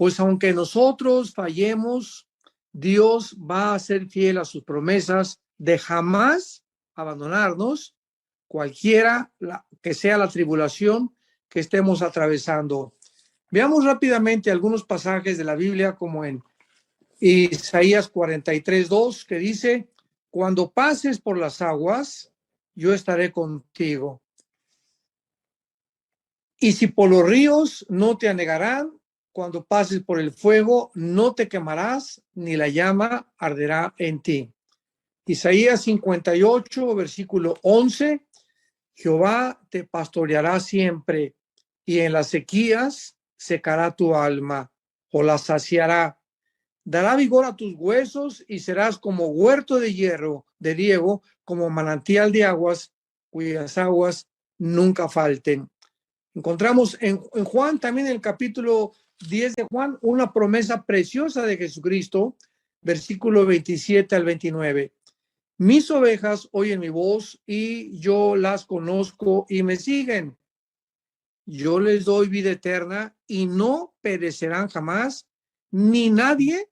pues aunque nosotros fallemos, Dios va a ser fiel a sus promesas de jamás abandonarnos, cualquiera que sea la tribulación que estemos atravesando. Veamos rápidamente algunos pasajes de la Biblia, como en Isaías 43:2, que dice: cuando pases por las aguas, yo estaré contigo. Y si por los ríos, no te anegarán. Cuando pases por el fuego, no te quemarás, ni la llama arderá en ti. Isaías 58, versículo 11: Jehová te pastoreará siempre, y en las sequías secará tu alma, o la saciará. Dará vigor a tus huesos, y serás como huerto de hierro, de riego, como manantial de aguas, cuyas aguas nunca falten. Encontramos en Juan, también en el capítulo 10 de Juan, una promesa preciosa de Jesucristo, versículo 27 al 29. Mis ovejas oyen mi voz, y yo las conozco y me siguen. Yo les doy vida eterna y no perecerán jamás, ni nadie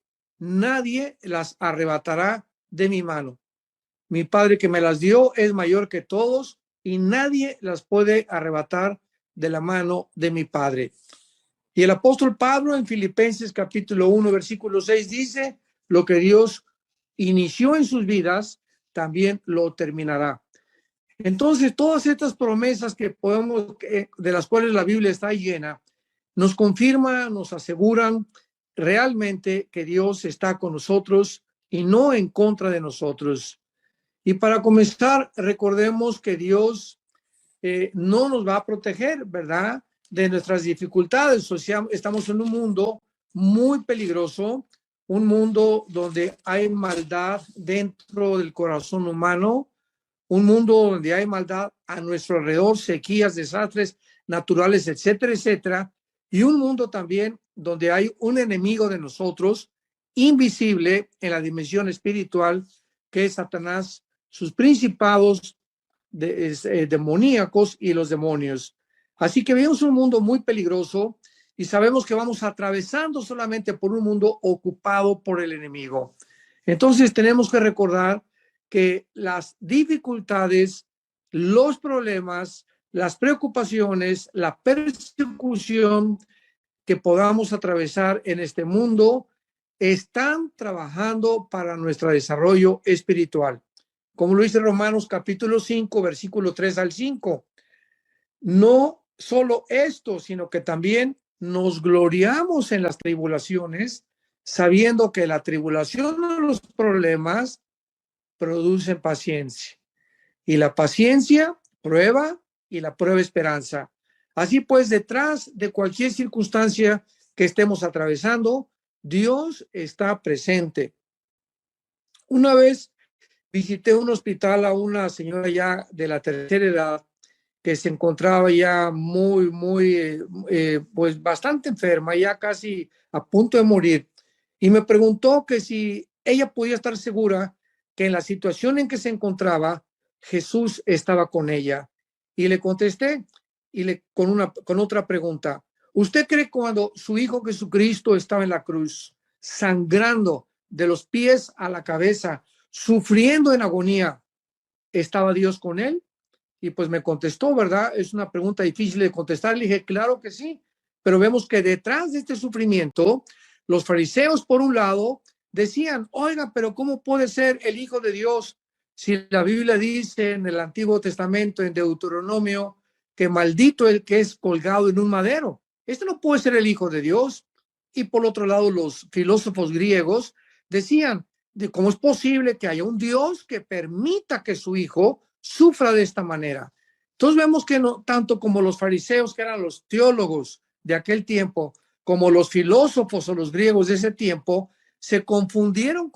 las arrebatará de mi mano. Mi Padre que me las dio es mayor que todos, y nadie las puede arrebatar de la mano de mi Padre. Y el apóstol Pablo en Filipenses capítulo 1, versículo 6 dice: lo que Dios inició en sus vidas, también lo terminará. Entonces, todas estas promesas de las cuales la Biblia está llena, nos confirman, nos aseguran realmente que Dios está con nosotros y no en contra de nosotros. Y para comenzar, recordemos que Dios no nos va a proteger, ¿verdad?, de nuestras dificultades. O sea, estamos en un mundo muy peligroso, un mundo donde hay maldad dentro del corazón humano, un mundo donde hay maldad a nuestro alrededor, sequías, desastres naturales, etcétera, etcétera, y un mundo también donde hay un enemigo de nosotros, invisible en la dimensión espiritual, que es Satanás, sus principados demoníacos y los demonios. Así que vemos un mundo muy peligroso y sabemos que vamos atravesando solamente por un mundo ocupado por el enemigo. Entonces tenemos que recordar que las dificultades, los problemas, las preocupaciones, la persecución que podamos atravesar en este mundo están trabajando para nuestro desarrollo espiritual. Como lo dice Romanos capítulo 5, versículo 3 al 5. No solo esto, sino que también nos gloriamos en las tribulaciones, sabiendo que la tribulación o los problemas producen paciencia, y la paciencia prueba, y la prueba esperanza. Así pues, detrás de cualquier circunstancia que estemos atravesando, Dios está presente. Una vez visité un hospital a una señora ya de la tercera edad, que se encontraba ya pues bastante enferma, ya casi a punto de morir. Y me preguntó que si ella podía estar segura que en la situación en que se encontraba, Jesús estaba con ella. Y le contesté con otra pregunta. ¿Usted cree cuando su Hijo Jesucristo estaba en la cruz, sangrando de los pies a la cabeza, sufriendo en agonía, estaba Dios con él? Y pues me contestó, ¿verdad? Es una pregunta difícil de contestar. Le dije, claro que sí, pero vemos que detrás de este sufrimiento, los fariseos, por un lado, decían: oiga, pero ¿cómo puede ser el Hijo de Dios si la Biblia dice en el Antiguo Testamento, en Deuteronomio, que maldito el que es colgado en un madero? Este no puede ser el Hijo de Dios. Y por otro lado, los filósofos griegos decían: ¿cómo es posible que haya un Dios que permita que su Hijo sufra de esta manera? Entonces vemos que no, tanto como los fariseos, que eran los teólogos de aquel tiempo, como los filósofos o los griegos de ese tiempo, se confundieron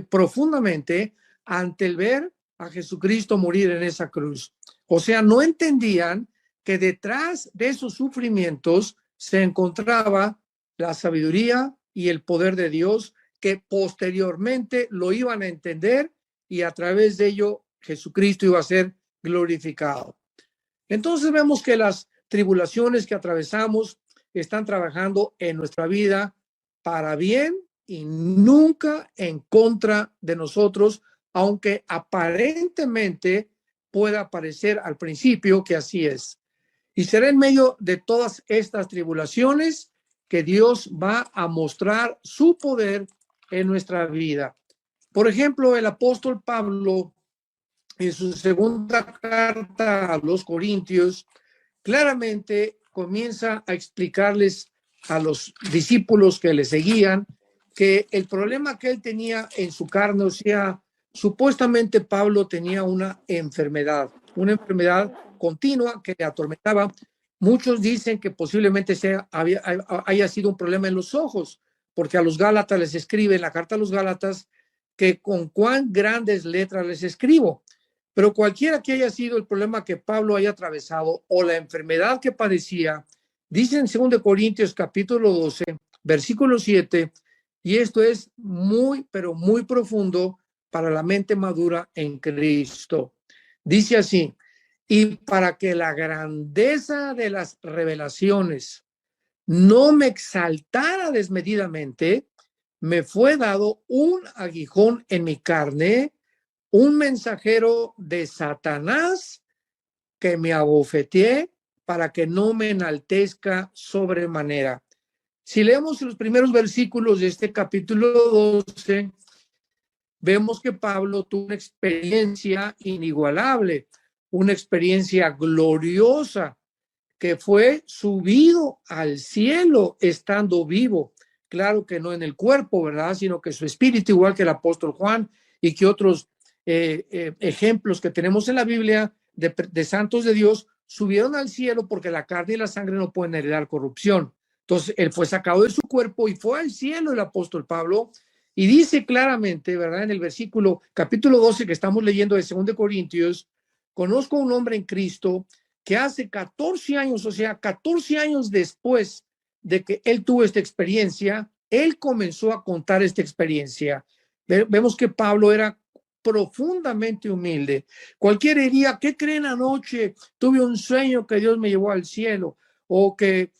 profundamente ante el ver a Jesucristo morir en esa cruz. O sea, no entendían que detrás de esos sufrimientos se encontraba la sabiduría y el poder de Dios, que posteriormente lo iban a entender, y a través de ello Jesucristo iba a ser glorificado. Entonces vemos que las tribulaciones que atravesamos están trabajando en nuestra vida para bien y nunca en contra de nosotros, aunque aparentemente pueda parecer al principio que así es. Y será en medio de todas estas tribulaciones que Dios va a mostrar su poder en nuestra vida. Por ejemplo, el apóstol Pablo, en su segunda carta a los Corintios, claramente comienza a explicarles a los discípulos que le seguían que el problema que él tenía en su carne, o sea, supuestamente Pablo tenía una enfermedad continua que le atormentaba. Muchos dicen que posiblemente haya sido un problema en los ojos, porque a los Gálatas les escribe en la carta a los Gálatas que con cuán grandes letras les escribo. Pero cualquiera que haya sido el problema que Pablo haya atravesado o la enfermedad que padecía, dice en 2 Corintios capítulo 12, versículo 7, y esto es muy, pero muy profundo para la mente madura en Cristo. Dice así: y para que la grandeza de las revelaciones no me exaltara desmedidamente, me fue dado un aguijón en mi carne, un mensajero de Satanás que me abofeteé para que no me enaltezca sobremanera. Si leemos los primeros versículos de este capítulo 12, vemos que Pablo tuvo una experiencia inigualable, una experiencia gloriosa, que fue subido al cielo estando vivo. Claro que no en el cuerpo, ¿verdad? Sino que su espíritu, igual que el apóstol Juan y que otros ejemplos que tenemos en la Biblia de santos de Dios, subieron al cielo porque la carne y la sangre no pueden heredar corrupción. Entonces, él fue sacado de su cuerpo y fue al cielo el apóstol Pablo, y dice claramente, ¿verdad? En el versículo, capítulo 12 que estamos leyendo de 2 Corintios, conozco a un hombre en Cristo que hace 14 años, o sea, 14 años después de que él tuvo esta experiencia, él comenzó a contar esta experiencia. Vemos que Pablo era profundamente humilde. Cualquiera diría: ¿qué creen anoche? Tuve un sueño que Dios me llevó al cielo, o que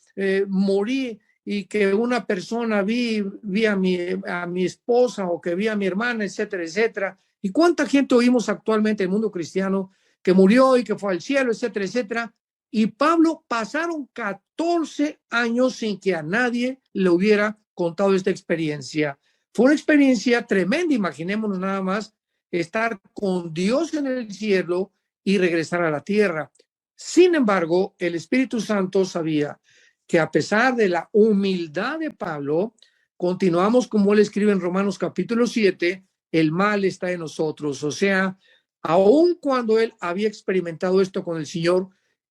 morí y que una persona vi a mi esposa, o que vi a mi hermana, etcétera, etcétera. ¿Y cuánta gente oímos actualmente en el mundo cristiano que murió y que fue al cielo, etcétera, etcétera? Y Pablo pasaron 14 años sin que a nadie le hubiera contado esta experiencia. Fue una experiencia tremenda. Imaginémonos nada más estar con Dios en el cielo y regresar a la tierra. Sin embargo, el Espíritu Santo sabía que a pesar de la humildad de Pablo, continuamos como él escribe en Romanos capítulo 7, el mal está en nosotros. O sea, aun cuando él había experimentado esto con el Señor,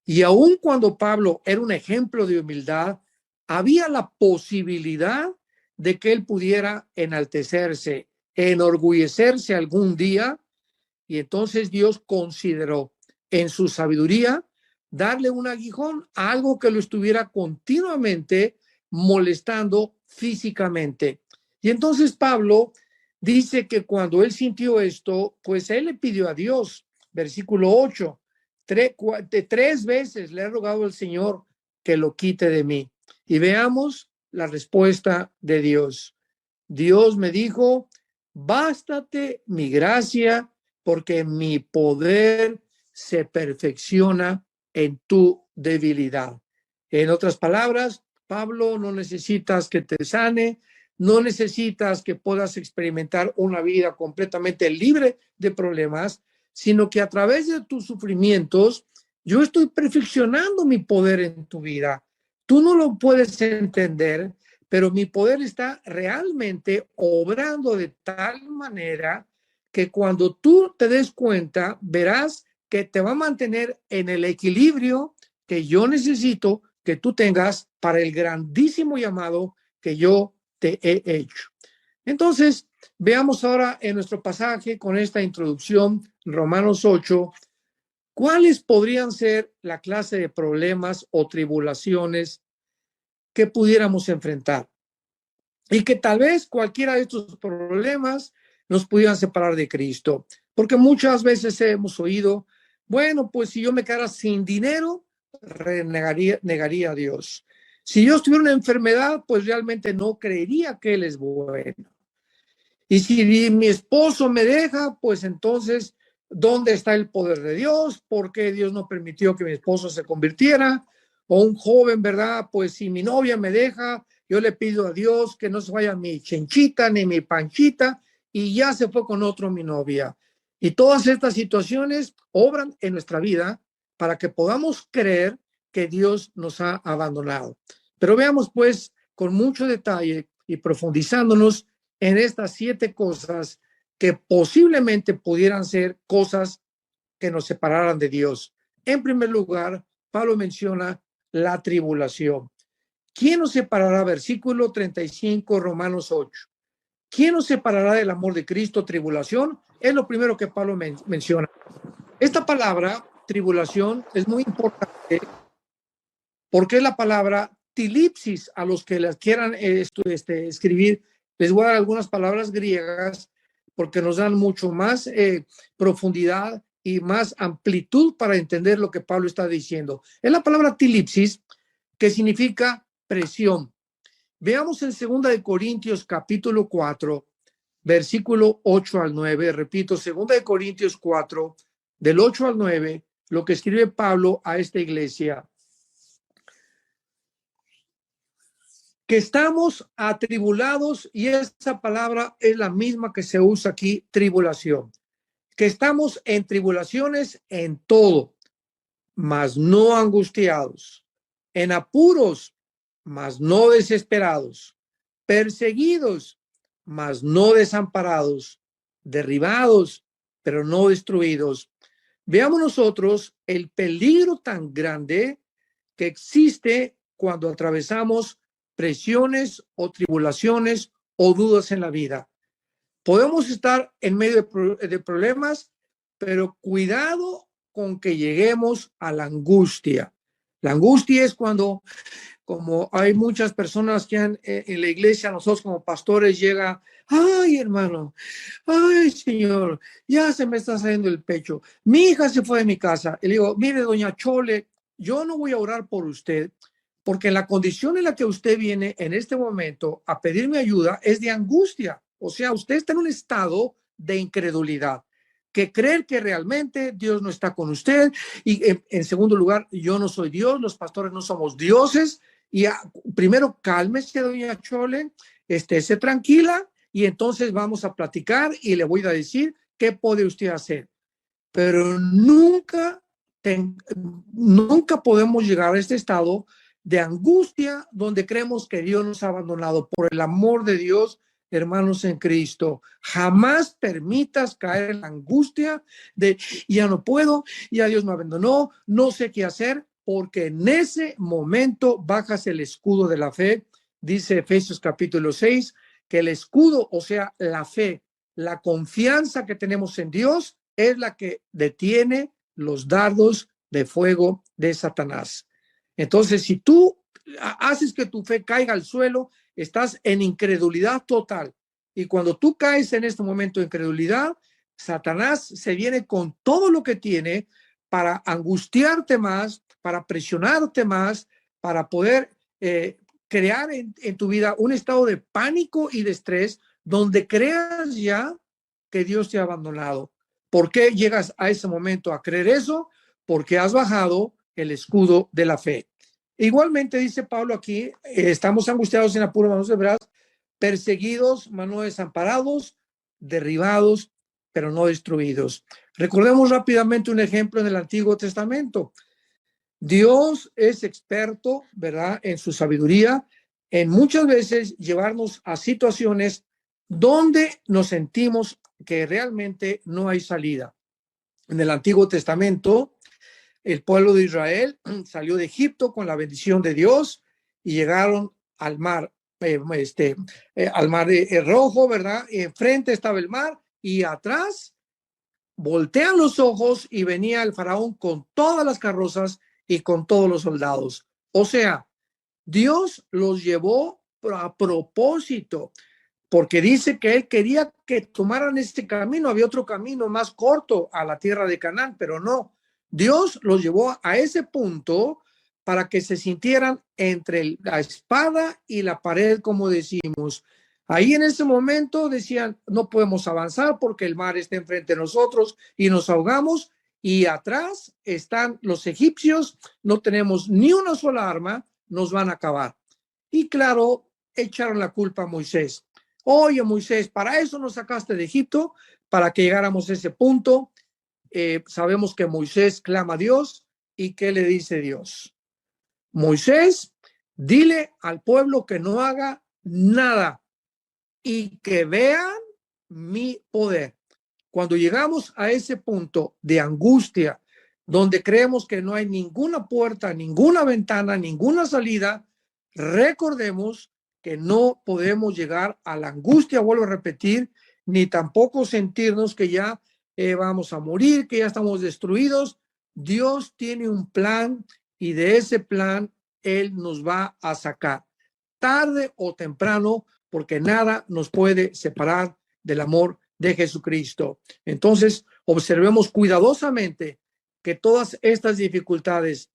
y aun cuando Pablo era un ejemplo de humildad, había la posibilidad de que él pudiera enaltecerse, enorgullecerse algún día, y entonces Dios consideró en su sabiduría darle un aguijón a algo que lo estuviera continuamente molestando físicamente. Y entonces Pablo dice que cuando él sintió esto, pues él le pidió a Dios, versículo 8, tres veces le he rogado al Señor que lo quite de mí. Y veamos la respuesta de Dios. Dios me dijo: bástate mi gracia, porque mi poder se perfecciona en tu debilidad. En otras palabras, Pablo, no necesitas que te sane, no necesitas que puedas experimentar una vida completamente libre de problemas, sino que a través de tus sufrimientos, yo estoy perfeccionando mi poder en tu vida. Tú no lo puedes entender, pero mi poder está realmente obrando de tal manera que cuando tú te des cuenta, verás que te va a mantener en el equilibrio que yo necesito que tú tengas para el grandísimo llamado que yo te he hecho. Entonces, veamos ahora en nuestro pasaje con esta introducción, Romanos 8, cuáles podrían ser la clase de problemas o tribulaciones que pudiéramos enfrentar, y que tal vez cualquiera de estos problemas nos pudieran separar de Cristo. Porque muchas veces hemos oído: bueno, pues si yo me quedara sin dinero, negaría a Dios. Si Dios tuviera una enfermedad, pues realmente no creería que Él es bueno. Y si mi esposo me deja, pues entonces, ¿dónde está el poder de Dios? ¿Por qué Dios no permitió que mi esposo se convirtiera? O un joven, ¿verdad? Pues si mi novia me deja, yo le pido a Dios que no se vaya mi chenchita ni mi panchita, y ya se fue con otro mi novia. Y todas estas situaciones obran en nuestra vida para que podamos creer que Dios nos ha abandonado. Pero veamos pues con mucho detalle y profundizándonos en estas 7 cosas que posiblemente pudieran ser cosas que nos separaran de Dios. En primer lugar, Pablo menciona la tribulación. ¿Quién nos separará? Versículo 35, Romanos 8. ¿Quién nos separará del amor de Cristo? Tribulación. Es lo primero que Pablo menciona. Esta palabra, tribulación, es muy importante porque es la palabra tilipsis. A los que las quieran escribir, les voy a dar algunas palabras griegas porque nos dan mucho más profundidad y más amplitud para entender lo que Pablo está diciendo. Es la palabra tilipsis, que significa presión. Veamos en 2 de Corintios capítulo 4, versículo 8 al 9. Repito, 2 de Corintios 4, del 8 al 9, lo que escribe Pablo a esta iglesia. Que estamos atribulados, y esa palabra es la misma que se usa aquí, tribulación. Que estamos en tribulaciones en todo, mas no angustiados, en apuros, mas no desesperados, perseguidos, mas no desamparados, derribados, pero no destruidos. Veamos nosotros el peligro tan grande que existe cuando atravesamos presiones o tribulaciones o dudas en la vida. Podemos estar en medio de problemas, pero cuidado con que lleguemos a la angustia. La angustia es cuando, como hay muchas personas que en la iglesia, nosotros como pastores llega, ay hermano, ay señor, ya se me está saliendo el pecho. Mi hija se fue de mi casa. Y le digo, mire doña Chole, yo no voy a orar por usted, porque la condición en la que usted viene en este momento a pedirme ayuda es de angustia. O sea, usted está en un estado de incredulidad, que creer que realmente Dios no está con usted. Y en segundo lugar, yo no soy Dios, los pastores no somos dioses. Y primero, cálmese, doña Chole, estése tranquila, y entonces vamos a platicar y le voy a decir qué puede usted hacer. Pero nunca podemos llegar a este estado de angustia donde creemos que Dios nos ha abandonado. Por el amor de Dios, hermanos en Cristo, jamás permitas caer en la angustia de ya no puedo, ya Dios me abandonó, no sé qué hacer, porque en ese momento bajas el escudo de la fe. Dice Efesios capítulo 6, que el escudo, o sea, la fe, la confianza que tenemos en Dios, es la que detiene los dardos de fuego de Satanás. Entonces, si tú haces que tu fe caiga al suelo, estás en incredulidad total. Y cuando tú caes en este momento de incredulidad, Satanás se viene con todo lo que tiene para angustiarte más, para presionarte más, para poder crear en tu vida un estado de pánico y de estrés donde creas ya que Dios te ha abandonado. ¿Por qué llegas a ese momento a creer eso? Porque has bajado el escudo de la fe. Igualmente dice Pablo aquí, estamos angustiados en apuros, manos de brazos, perseguidos, mas no desamparados, derribados, pero no destruidos. Recordemos rápidamente un ejemplo en el Antiguo Testamento. Dios es experto, ¿verdad?, en su sabiduría, en muchas veces llevarnos a situaciones donde nos sentimos que realmente no hay salida. En el Antiguo Testamento, el pueblo de Israel salió de Egipto con la bendición de Dios y llegaron al mar, al mar rojo, ¿verdad? Y enfrente estaba el mar y atrás voltean los ojos y venía el faraón con todas las carrozas y con todos los soldados. O sea, Dios los llevó a propósito, porque dice que él quería que tomaran este camino. Había otro camino más corto a la tierra de Canaán, pero no. Dios los llevó a ese punto para que se sintieran entre la espada y la pared, como decimos. Ahí en ese momento decían, no podemos avanzar porque el mar está enfrente de nosotros y nos ahogamos, y atrás están los egipcios, no tenemos ni una sola arma, nos van a acabar. Y claro, echaron la culpa a Moisés. Oye, Moisés, para eso nos sacaste de Egipto, para que llegáramos a ese punto. Sabemos que Moisés clama a Dios, y ¿qué le dice Dios? Moisés, dile al pueblo que no haga nada y que vean mi poder. Cuando llegamos a ese punto de angustia, donde creemos que no hay ninguna puerta, ninguna ventana, ninguna salida, recordemos que no podemos llegar a la angustia, vuelvo a repetir, ni tampoco sentirnos que ya vamos a morir, que ya estamos destruidos. Dios tiene un plan, y de ese plan Él nos va a sacar, tarde o temprano, porque nada nos puede separar del amor de Jesucristo. Entonces, observemos cuidadosamente que todas estas dificultades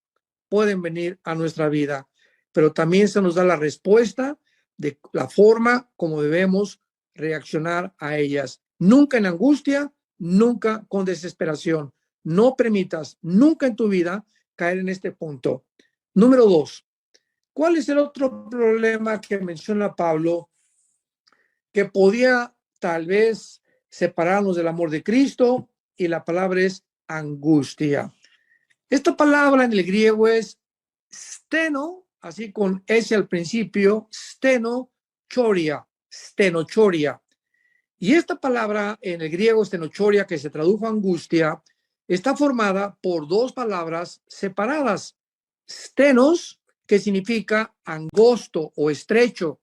pueden venir a nuestra vida, pero también se nos da la respuesta de la forma como debemos reaccionar a ellas. Nunca en angustia, nunca con desesperación. No permitas nunca en tu vida caer en este punto. Número 2. ¿Cuál es el otro problema que menciona Pablo que podía tal vez separarnos del amor de Cristo? Y la palabra es angustia. Esta palabra en el griego es steno, así con S al principio, stenochoria. Y esta palabra en el griego stenochoria, que se tradujo angustia, está formada por dos palabras separadas. Stenos, que significa angosto o estrecho,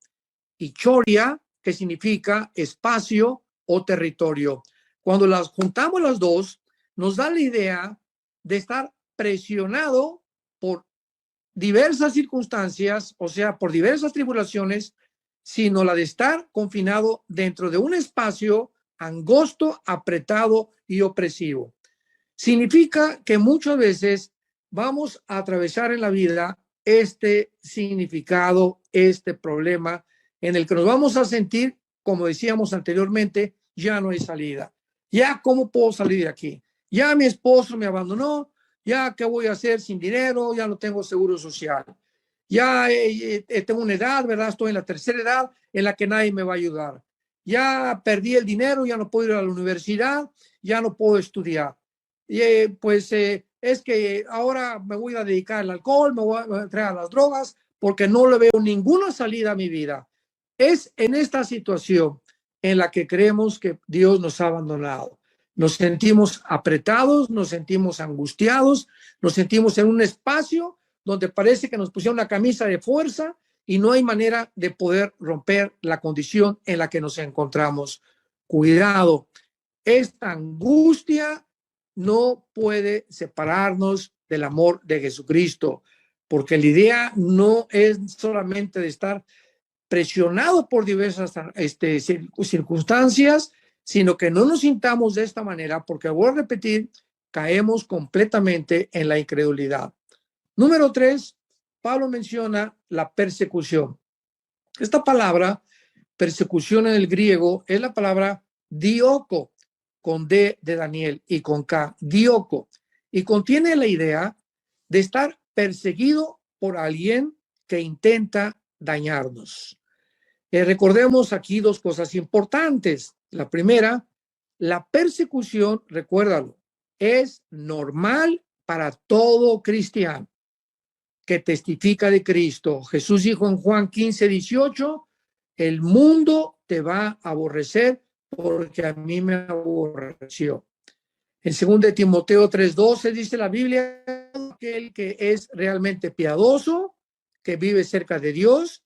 y choria, que significa espacio o territorio. Cuando las juntamos las dos, nos da la idea de estar presionado por diversas circunstancias, o sea, por diversas tribulaciones, sino la de estar confinado dentro de un espacio angosto, apretado y opresivo. Significa que muchas veces vamos a atravesar en la vida este significado, este problema, en el que nos vamos a sentir, como decíamos anteriormente, ya no hay salida. Ya, ¿cómo puedo salir de aquí? Ya mi esposo me abandonó, ya, ¿qué voy a hacer sin dinero? Ya no tengo seguro social. Ya tengo una edad, ¿verdad? Estoy en la tercera edad en la que nadie me va a ayudar. Ya perdí el dinero, ya no puedo ir a la universidad, ya no puedo estudiar. Y es que ahora me voy a dedicar al alcohol, me voy a entregar a las drogas, porque no le veo ninguna salida a mi vida. Es en esta situación en la que creemos que Dios nos ha abandonado. Nos sentimos apretados, nos sentimos angustiados, nos sentimos en un espacio donde parece que nos pusieron una camisa de fuerza y no hay manera de poder romper la condición en la que nos encontramos. Cuidado, esta angustia no puede separarnos del amor de Jesucristo, porque la idea no es solamente de estar presionado por diversas circunstancias, sino que no nos sintamos de esta manera, porque voy a repetir, caemos completamente en la incredulidad. Número 3, Pablo menciona la persecución. Esta palabra, persecución en el griego, es la palabra dioko, con D de Daniel y con K, dioko, y contiene la idea de estar perseguido por alguien que intenta dañarnos. Recordemos aquí dos cosas importantes. La primera, la persecución, recuérdalo, es normal para todo cristiano que testifica de Cristo. Jesús dijo en Juan 15:18, el mundo te va a aborrecer porque a mí me aborreció. En 2 Timoteo 3:12 dice la Biblia, aquel que es realmente piadoso, que vive cerca de Dios,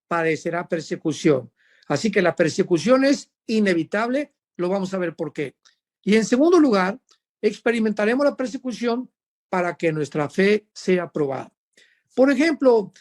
padecerá persecución. Así que la persecución es inevitable, lo vamos a ver por qué. Y en segundo lugar, experimentaremos la persecución para que nuestra fe sea probada. Por ejemplo,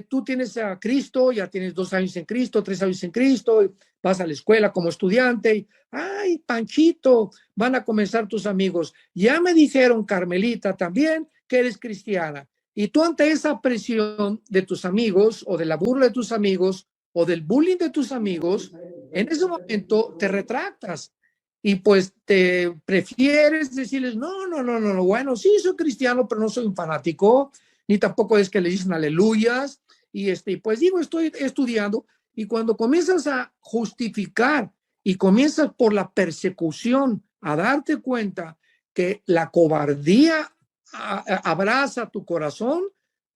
tú tienes a Cristo, ya tienes 2 años en Cristo, 3 años en Cristo, vas a la escuela como estudiante y, ay, Panchito, van a comenzar tus amigos. Ya me dijeron, Carmelita, también que eres cristiana. Y tú ante esa presión de tus amigos o de la burla de tus amigos o del bullying de tus amigos, en ese momento te retractas y pues te prefieres decirles, no, no, no, no, no, bueno, sí, soy cristiano, pero no soy un fanático, ni tampoco es que le dicen aleluyas, y pues digo, estoy estudiando, y cuando comienzas a justificar y comienzas por la persecución a darte cuenta que la cobardía abraza tu corazón,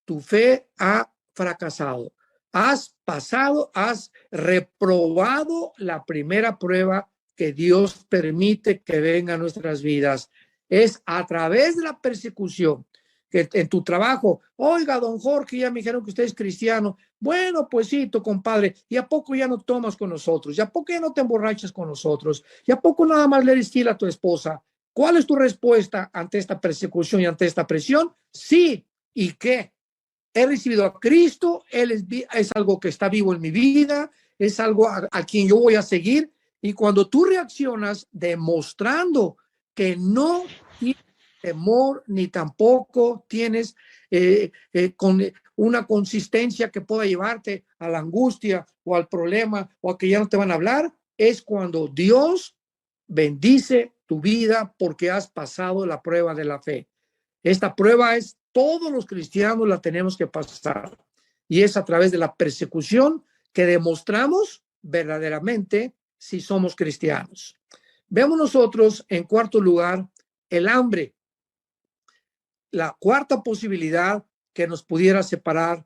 tu fe ha fracasado. Has pasado, has reprobado la primera prueba que Dios permite que venga a nuestras vidas. Es a través de la persecución que en tu trabajo, oiga, don Jorge, ya me dijeron que usted es cristiano. Bueno, pues sí, tu compadre, ¿y a poco ya no tomas con nosotros? ¿Y a poco ya no te emborrachas con nosotros? ¿Y a poco nada más le eres fiel a tu esposa? ¿Cuál es tu respuesta ante esta persecución y ante esta presión? Sí. ¿Y qué? He recibido a Cristo, Él es algo que está vivo en mi vida, es algo a quien yo voy a seguir. Y cuando tú reaccionas demostrando que no tienes temor ni tampoco tienes con una consistencia que pueda llevarte a la angustia o al problema o a que ya no te van a hablar, es cuando Dios bendice tu vida porque has pasado la prueba de la fe. Esta prueba es, todos los cristianos la tenemos que pasar y es a través de la persecución que demostramos verdaderamente si somos cristianos. Vemos nosotros, en cuarto lugar, el hambre, la cuarta posibilidad que nos pudiera separar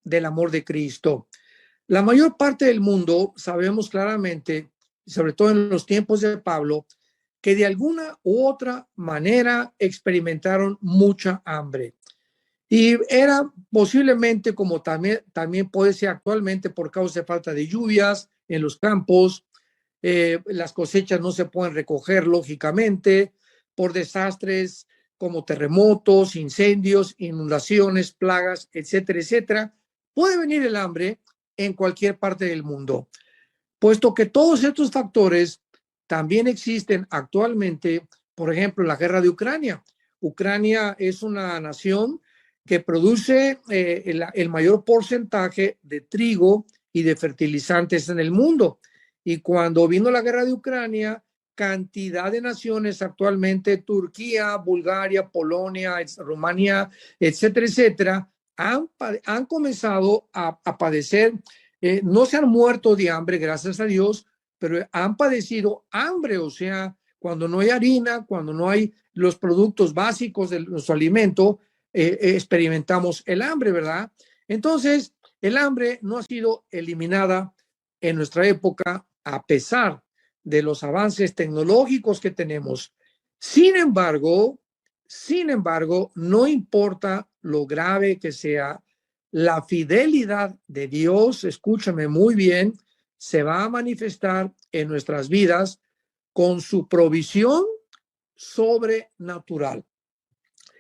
del amor de Cristo. La mayor parte del mundo sabemos claramente, sobre todo en los tiempos de Pablo, que de alguna u otra manera experimentaron mucha hambre. Y era posiblemente, como también puede ser actualmente, por causa de falta de lluvias en los campos, las cosechas no se pueden recoger, lógicamente, por desastres como terremotos, incendios, inundaciones, plagas, etcétera, etcétera. Puede venir el hambre en cualquier parte del mundo, puesto que todos estos factores también existen actualmente, por ejemplo, en la guerra de Ucrania. Ucrania es una nación que produce el mayor porcentaje de trigo y de fertilizantes en el mundo. Y cuando vino la guerra de Ucrania, cantidad de naciones actualmente, Turquía, Bulgaria, Polonia, Rumanía, etcétera, etcétera, han comenzado a padecer, no se han muerto de hambre, gracias a Dios, pero han padecido hambre, o sea, cuando no hay harina, cuando no hay los productos básicos de nuestro alimento, experimentamos el hambre, ¿verdad? Entonces, el hambre no ha sido eliminada en nuestra época a pesar de los avances tecnológicos que tenemos. Sin embargo, no importa lo grave que sea, la fidelidad de Dios, escúchame muy bien, se va a manifestar en nuestras vidas con su provisión sobrenatural.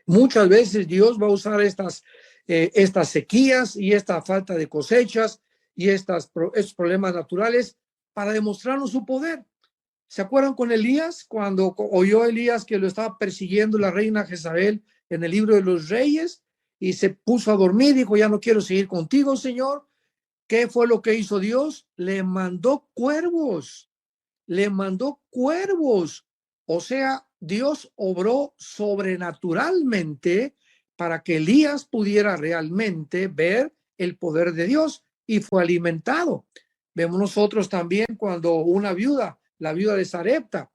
Muchas veces Dios va a usar estas sequías y esta falta de cosechas y estos problemas naturales para demostrarnos su poder. ¿Se acuerdan con Elías? Cuando oyó Elías que lo estaba persiguiendo la reina Jezabel en el libro de los Reyes y se puso a dormir, dijo, ya no quiero seguir contigo, Señor. ¿Qué fue lo que hizo Dios? Le mandó cuervos, le mandó cuervos. O sea, Dios obró sobrenaturalmente para que Elías pudiera realmente ver el poder de Dios y fue alimentado. Vemos nosotros también cuando una viuda, la viuda de Sarepta,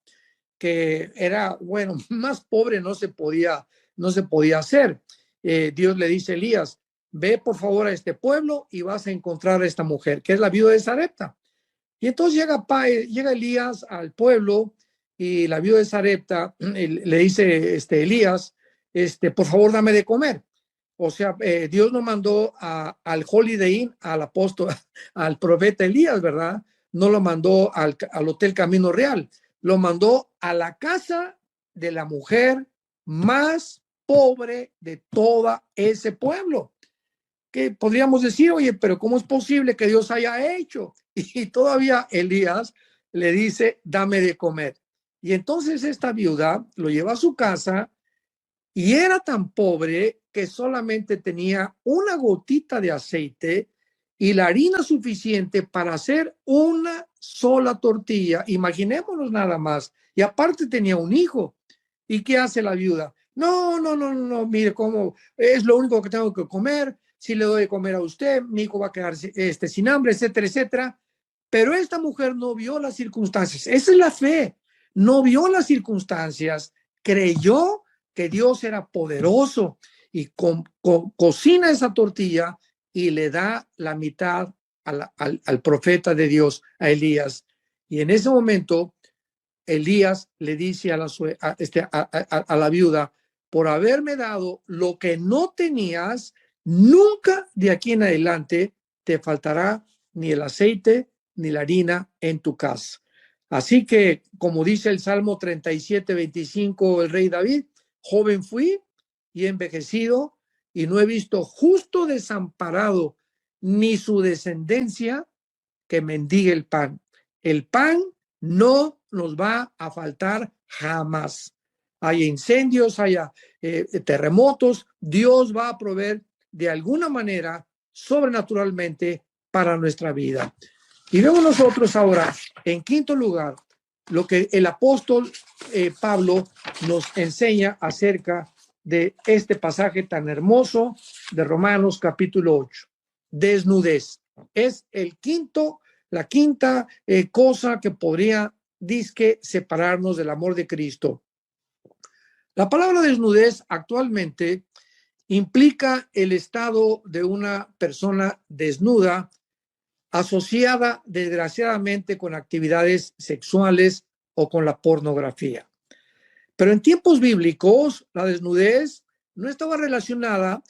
que era, bueno, más pobre no se podía hacer. Dios le dice a Elías, ve por favor a este pueblo y vas a encontrar a esta mujer, que es la viuda de Sarepta. Y entonces llega Elías al pueblo y la viuda de Sarepta le dice Elías, por favor dame de comer. O sea, Dios no mandó al Holiday Inn, al apóstol, al profeta Elías, ¿verdad? No lo mandó al Hotel Camino Real, lo mandó a la casa de la mujer más pobre de todo ese pueblo. Que podríamos decir, oye, pero ¿cómo es posible que Dios haya hecho? Y todavía Elías le dice, dame de comer. Y entonces esta viuda lo lleva a su casa y era tan pobre que solamente tenía una gotita de aceite y la harina suficiente para hacer una sola tortilla. Imaginémonos nada más. Y aparte tenía un hijo. ¿Y qué hace la viuda? No, no, no, no, mire cómo es lo único que tengo que comer. Si le doy de comer a usted, mi hijo va a quedar sin hambre, etcétera, etcétera. Pero esta mujer no vio las circunstancias. Esa es la fe. No vio las circunstancias. Creyó que Dios era poderoso y cocina esa tortilla y le da la mitad al profeta de Dios, a Elías. Y en ese momento, Elías le dice a la viuda, por haberme dado lo que no tenías, nunca de aquí en adelante te faltará ni el aceite ni la harina en tu casa. Así que, como dice el Salmo 37:25, el rey David, joven fui y envejecido, y no he visto justo desamparado, ni su descendencia que mendigue el pan. El pan no nos va a faltar jamás. Haya incendios, haya terremotos, Dios va a proveer de alguna manera sobrenaturalmente para nuestra vida. Y vemos nosotros ahora, en quinto lugar, lo que el apóstol Pablo nos enseña acerca de este pasaje tan hermoso de Romanos capítulo 8. Desnudez. Es la quinta cosa que podría, dizque, separarnos del amor de Cristo. La palabra desnudez actualmente implica el estado de una persona desnuda asociada desgraciadamente con actividades sexuales o con la pornografía. Pero en tiempos bíblicos, la desnudez no estaba relacionada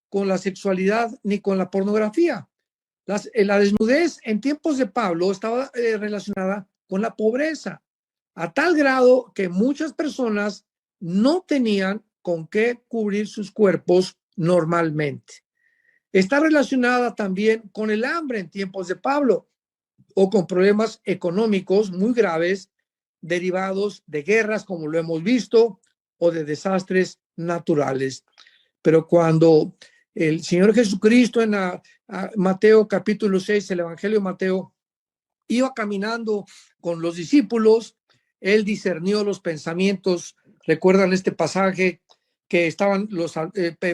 con la sexualidad ni con la pornografía. La desnudez en tiempos de Pablo estaba relacionada con la pobreza, a tal grado que muchas personas no tenían con qué cubrir sus cuerpos normalmente. Está relacionada también con el hambre en tiempos de Pablo o con problemas económicos muy graves derivados de guerras, como lo hemos visto, o de desastres naturales. Pero cuando el Señor Jesucristo en Mateo capítulo 6, el Evangelio de Mateo, iba caminando con los discípulos, él discernió los pensamientos. Recuerdan este pasaje que estaban los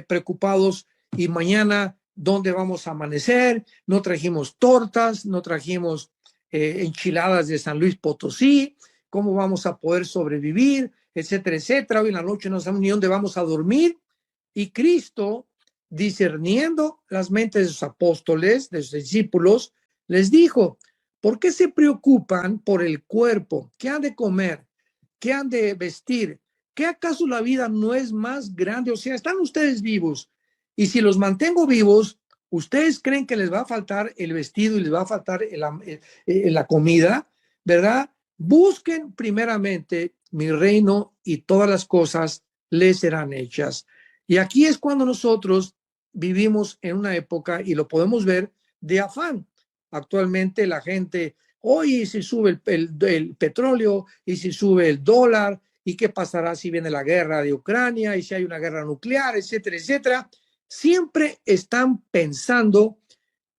preocupados y mañana, ¿dónde vamos a amanecer? No trajimos tortas, no trajimos enchiladas de San Luis Potosí, ¿cómo vamos a poder sobrevivir? Etcétera, etcétera. Hoy en la noche no sabemos ni dónde vamos a dormir. Y Cristo, discerniendo las mentes de sus apóstoles, de sus discípulos, les dijo, ¿por qué se preocupan por el cuerpo? ¿Qué han de comer? ¿Qué han de vestir? ¿Qué acaso la vida no es más grande? O sea, están ustedes vivos. Y si los mantengo vivos, ¿ustedes creen que les va a faltar el vestido y les va a faltar la comida? ¿Verdad? Busquen primeramente mi reino y todas las cosas les serán hechas. Y aquí es cuando nosotros vivimos en una época, y lo podemos ver, de afán. Actualmente la gente, oye, si sube el petróleo y si sube el dólar, y qué pasará si viene la guerra de Ucrania y si hay una guerra nuclear, etcétera, etcétera. Siempre están pensando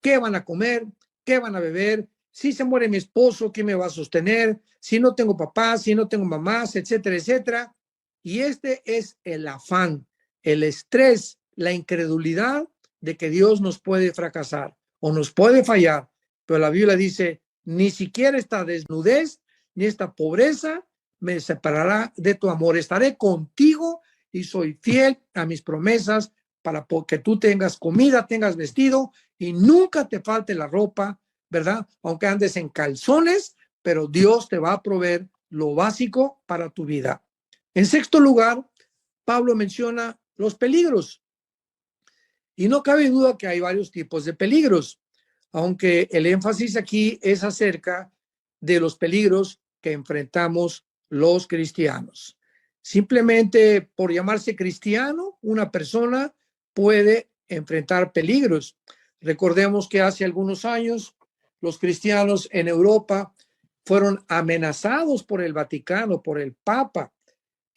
qué van a comer, qué van a beber, si se muere mi esposo, ¿quién me va a sostener? Si no tengo papás, si no tengo mamás, etcétera, etcétera. Y este es el afán, el estrés, la incredulidad de que Dios nos puede fracasar o nos puede fallar. Pero la Biblia dice, ni siquiera esta desnudez, ni esta pobreza me separará de tu amor. Estaré contigo y soy fiel a mis promesas para que tú tengas comida, tengas vestido y nunca te falte la ropa, ¿verdad? Aunque andes en calzones, pero Dios te va a proveer lo básico para tu vida. En sexto lugar, Pablo menciona los peligros. Y no cabe duda que hay varios tipos de peligros, aunque el énfasis aquí es acerca de los peligros que enfrentamos los cristianos. Simplemente por llamarse cristiano, una persona puede enfrentar peligros. Recordemos que hace algunos años los cristianos en Europa fueron amenazados por el Vaticano, por el Papa,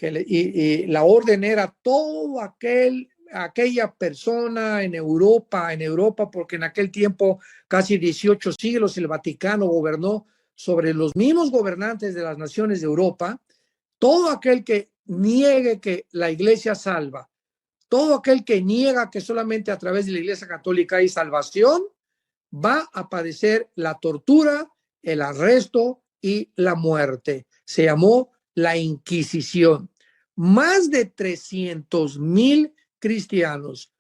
y la orden era todo aquella persona en Europa, porque en aquel tiempo, casi 18 siglos, el Vaticano gobernó sobre los mismos gobernantes de las naciones de Europa. Todo aquel que niegue que la iglesia salva, todo aquel que niega que solamente a través de la iglesia católica hay salvación, va a padecer la tortura, el arresto y la muerte. Se llamó la Inquisición. Más de 300,000 cristianos,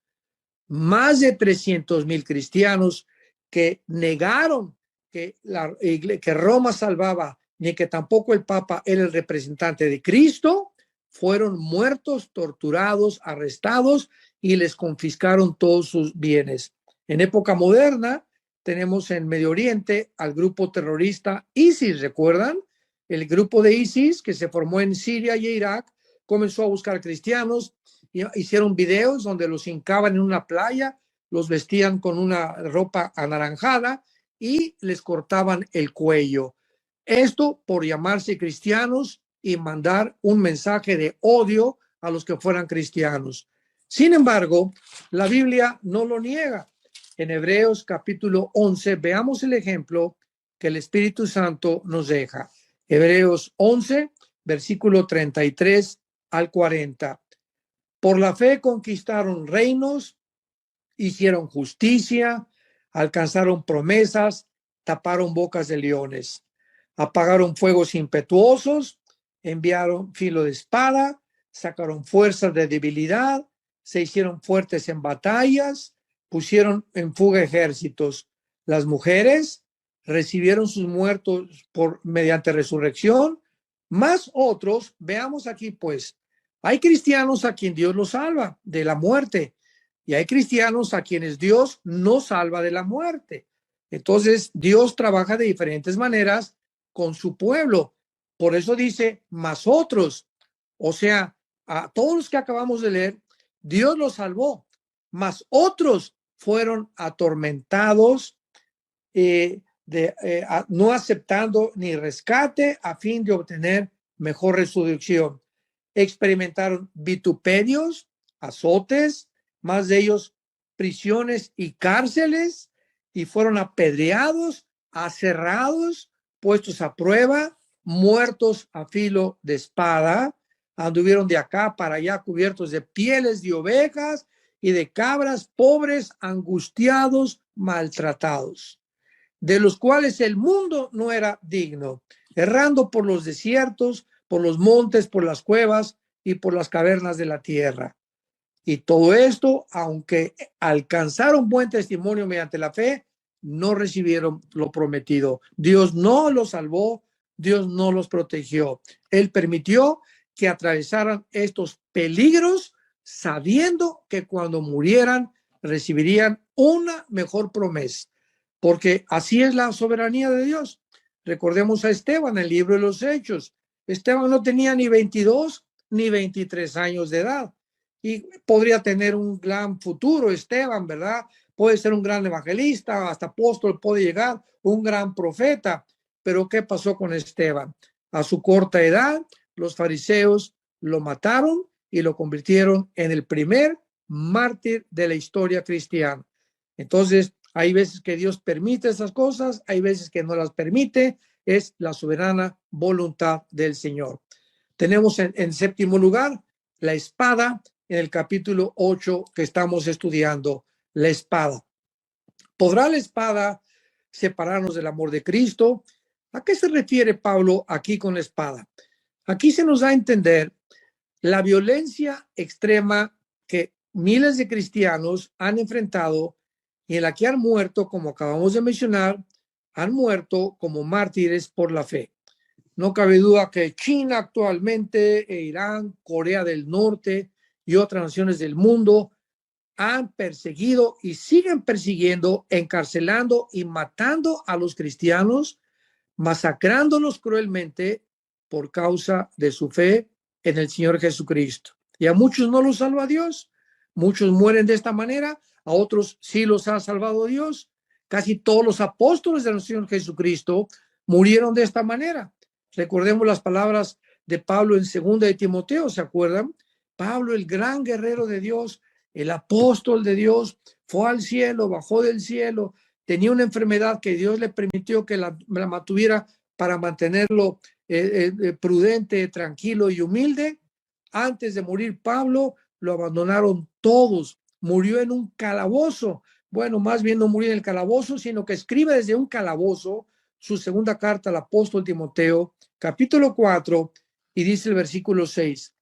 más de 300,000 cristianos que negaron que Roma salvaba, ni que tampoco el Papa era el representante de Cristo, fueron muertos, torturados, arrestados y les confiscaron todos sus bienes. En época moderna, tenemos en Medio Oriente al grupo terrorista ISIS, ¿recuerdan? El grupo de ISIS que se formó en Siria y Irak comenzó a buscar cristianos, hicieron videos donde los hincaban en una playa, los vestían con una ropa anaranjada y les cortaban el cuello. Esto por llamarse cristianos y mandar un mensaje de odio a los que fueran cristianos. Sin embargo, la Biblia no lo niega. En Hebreos capítulo 11, veamos el ejemplo que el Espíritu Santo nos deja. Hebreos 11, versículo 33 al 40. Por la fe conquistaron reinos, hicieron justicia, alcanzaron promesas, taparon bocas de leones, apagaron fuegos impetuosos, enviaron filo de espada, sacaron fuerzas de debilidad, se hicieron fuertes en batallas, pusieron en fuga ejércitos. Las mujeres recibieron sus muertos mediante resurrección, más otros. Veamos aquí pues, hay cristianos a quien Dios los salva de la muerte y hay cristianos a quienes Dios no salva de la muerte. Entonces Dios trabaja de diferentes maneras con su pueblo. Por eso dice, más otros. O sea, a todos los que acabamos de leer, Dios los salvó, más otros fueron atormentados, no aceptando ni rescate a fin de obtener mejor resurrección. Experimentaron vituperios, azotes, más de ellos prisiones y cárceles, y fueron apedreados, aserrados, puestos a prueba, muertos a filo de espada. Anduvieron de acá para allá cubiertos de pieles de ovejas y de cabras, pobres, angustiados, maltratados, de los cuales el mundo no era digno, errando por los desiertos, por los montes, por las cuevas y por las cavernas de la tierra. Y todo esto, aunque alcanzaron buen testimonio mediante la fe, no recibieron lo prometido. Dios no los salvó, Dios no los protegió. Él permitió que atravesaran estos peligros sabiendo que cuando murieran recibirían una mejor promesa, porque así es la soberanía de Dios. Recordemos a Esteban en el libro de los Hechos. Esteban no tenía ni 22 ni 23 años de edad y podría tener un gran futuro, Esteban, ¿verdad? Puede ser un gran evangelista, hasta apóstol puede llegar, un gran profeta. Pero ¿qué pasó con Esteban? A su corta edad, los fariseos lo mataron y lo convirtieron en el primer mártir de la historia cristiana. Entonces, hay veces que Dios permite esas cosas, hay veces que no las permite, es la soberana voluntad del Señor. Tenemos en séptimo lugar la espada en el capítulo 8 que estamos estudiando, la espada. ¿Podrá la espada separarnos del amor de Cristo? ¿A qué se refiere Pablo aquí con la espada? Aquí se nos da a entender la violencia extrema que miles de cristianos han enfrentado y en la que han muerto, como acabamos de mencionar, han muerto como mártires por la fe. No cabe duda que China actualmente, Irán, Corea del Norte y otras naciones del mundo han perseguido y siguen persiguiendo, encarcelando y matando a los cristianos, masacrándolos cruelmente por causa de su fe en el Señor Jesucristo. Y a muchos no los salva Dios, muchos mueren de esta manera, a otros sí los ha salvado Dios. Casi todos los apóstoles del Señor Jesucristo murieron de esta manera. Recordemos las palabras de Pablo en segunda de Timoteo, ¿se acuerdan? Pablo, el gran guerrero de Dios, el apóstol de Dios, fue al cielo, bajó del cielo, tenía una enfermedad que Dios le permitió que la mantuviera para mantenerlo prudente, tranquilo y humilde. Antes de morir Pablo, lo abandonaron todos, murió en un calabozo. Bueno, más bien no murió en el calabozo, sino que escribe desde un calabozo su segunda carta al apóstol Timoteo, capítulo 4, y dice el versículo 6,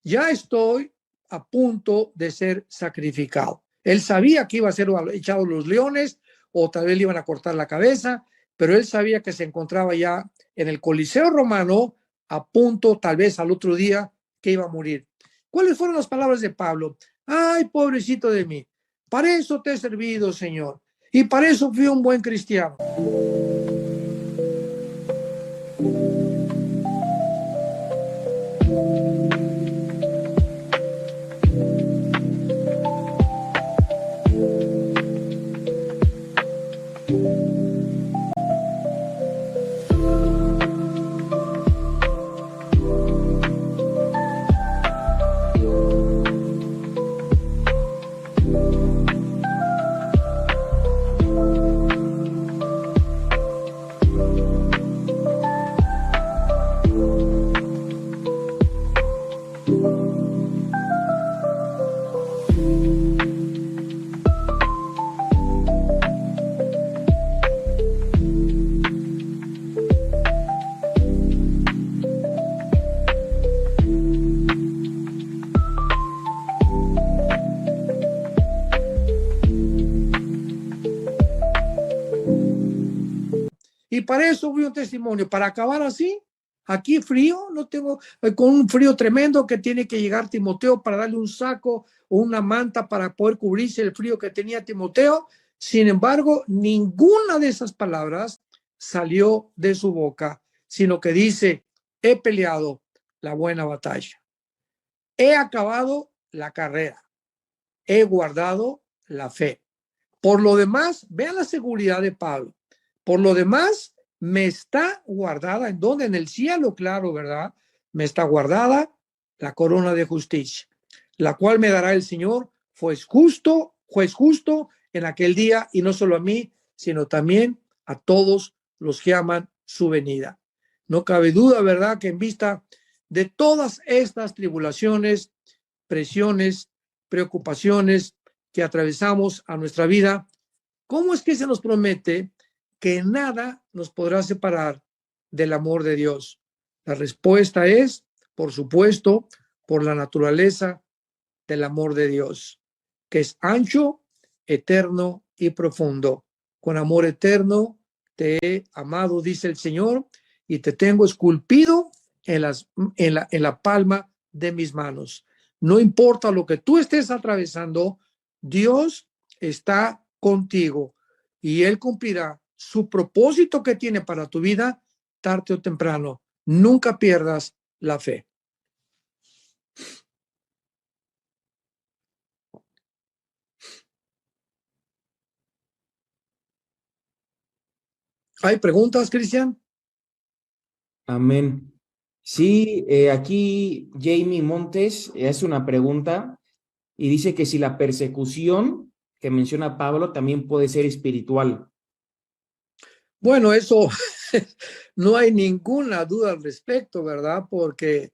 ya estoy a punto de ser sacrificado. Él sabía que iba a ser echado los leones o tal vez le iban a cortar la cabeza, pero él sabía que se encontraba ya en el Coliseo romano a punto, tal vez al otro día, que iba a morir. ¿Cuáles fueron las palabras de Pablo? Ay, pobrecito de mí, para eso te he servido, Señor, y para eso fui un buen cristiano. Y para eso voy un testimonio, para acabar así, aquí frío, no tengo, con un frío tremendo que tiene que llegar Timoteo para darle un saco o una manta para poder cubrirse el frío que tenía Timoteo. Sin embargo, ninguna de esas palabras salió de su boca, sino que dice, he peleado la buena batalla, he acabado la carrera, he guardado la fe. Por lo demás, vean la seguridad de Pablo. Por lo demás, me está guardada, ¿en dónde? En el cielo, claro, ¿verdad? Me está guardada la corona de justicia, la cual me dará el Señor, juez justo en aquel día, y no solo a mí, sino también a todos los que aman su venida. No cabe duda, ¿verdad?, que en vista de todas estas tribulaciones, presiones, preocupaciones que atravesamos a nuestra vida, ¿cómo es que se nos promete que nada nos podrá separar del amor de Dios? La respuesta es, por supuesto, por la naturaleza del amor de Dios, que es ancho, eterno y profundo. Con amor eterno te he amado, dice el Señor, y te tengo esculpido en la palma de mis manos. No importa lo que tú estés atravesando, Dios está contigo y Él cumplirá su propósito que tiene para tu vida tarde o temprano. Nunca pierdas la fe. ¿Hay preguntas, Cristian? Amén. Sí, aquí Jamie Montes hace una pregunta y dice que si la persecución que menciona Pablo también puede ser espiritual. Bueno, eso no hay ninguna duda al respecto, ¿verdad? Porque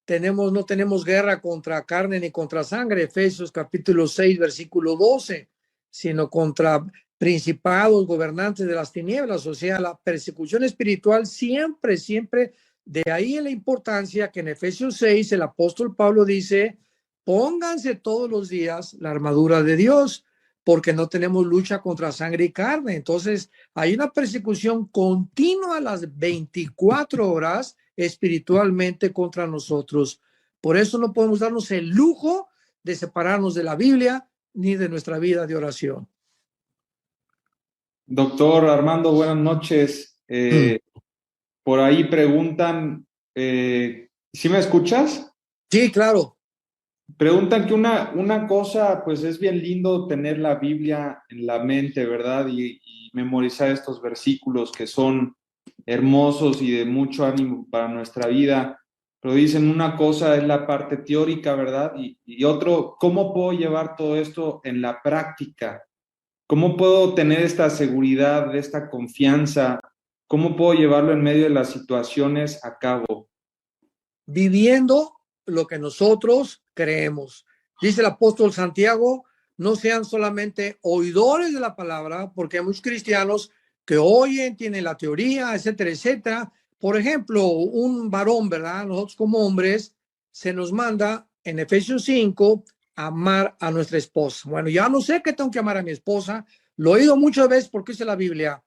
no tenemos guerra contra carne ni contra sangre, Efesios capítulo 6, versículo 12, sino contra principados, gobernantes de las tinieblas. O sea, la persecución espiritual siempre, siempre, de ahí la importancia que en Efesios 6 el apóstol Pablo dice, pónganse todos los días la armadura de Dios, porque no tenemos lucha contra sangre y carne. Entonces, hay una persecución continua a las 24 horas espiritualmente contra nosotros. Por eso no podemos darnos el lujo de separarnos de la Biblia ni de nuestra vida de oración. Doctor Armando, buenas noches. Por ahí preguntan, ¿sí me escuchas? Sí, claro. Preguntan que una cosa, pues es bien lindo tener la Biblia en la mente, ¿verdad? Y memorizar estos versículos que son hermosos y de mucho ánimo para nuestra vida. pero dicen una cosa es la parte teórica, ¿verdad? Y otro, ¿cómo puedo llevar todo esto en la práctica? ¿Cómo puedo tener esta seguridad, esta confianza? ¿Cómo puedo llevarlo en medio de las situaciones a cabo? Viviendo lo que nosotros creemos. Dice el apóstol Santiago, no sean solamente oidores de la palabra, porque hay muchos cristianos que oyen, tienen la teoría, etcétera, etcétera. Por ejemplo, un varón, ¿verdad? Nosotros como hombres se nos manda en Efesios 5 amar a nuestra esposa. Bueno, ya no sé qué tengo que amar a mi esposa. Lo he oído muchas veces porque dice la Biblia.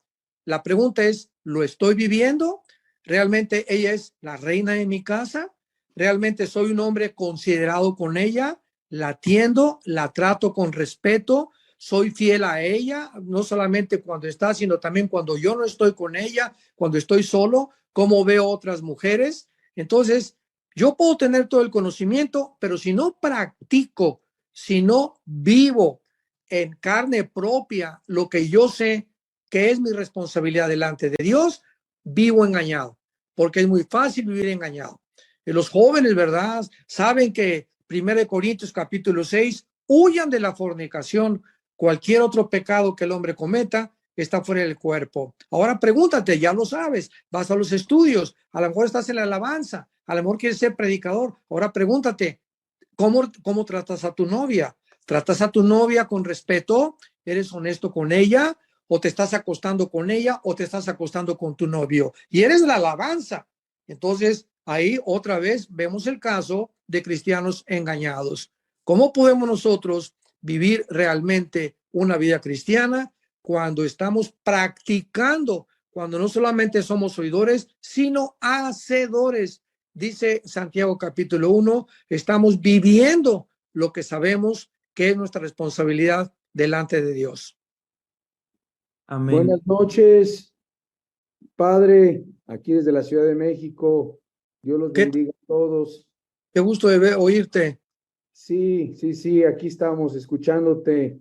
La pregunta es, ¿lo estoy viviendo? ¿Realmente ella es la reina de mi casa? ¿Realmente soy un hombre considerado con ella? ¿La atiendo? ¿La trato con respeto? ¿Soy fiel a ella? No solamente cuando está, sino también cuando yo no estoy con ella, cuando estoy solo, cómo veo otras mujeres. Entonces, yo puedo tener todo el conocimiento, pero si no practico, si no vivo en carne propia lo que yo sé que es mi responsabilidad delante de Dios, vivo engañado, porque es muy fácil vivir engañado. Y los jóvenes, ¿verdad? Saben que 1 Corintios capítulo 6, huyan de la fornicación, cualquier otro pecado que el hombre cometa está fuera del cuerpo. Ahora pregúntate, ya lo sabes, vas a los estudios, a lo mejor estás en la alabanza, a lo mejor quieres ser predicador. Ahora pregúntate, ¿cómo tratas a tu novia? ¿Tratas a tu novia con respeto? ¿Eres honesto con ella? ¿O te estás acostando con ella o te estás acostando con tu novio? Y eres la alabanza. Entonces, ahí otra vez vemos el caso de cristianos engañados. ¿Cómo podemos nosotros vivir realmente una vida cristiana cuando estamos practicando, cuando no solamente somos oidores, sino hacedores? Dice Santiago capítulo 1, estamos viviendo lo que sabemos que es nuestra responsabilidad delante de Dios. Amén. Buenas noches, Padre, aquí desde la Ciudad de México. Dios los bendiga a todos. Qué gusto de oírte. Sí, aquí estamos escuchándote,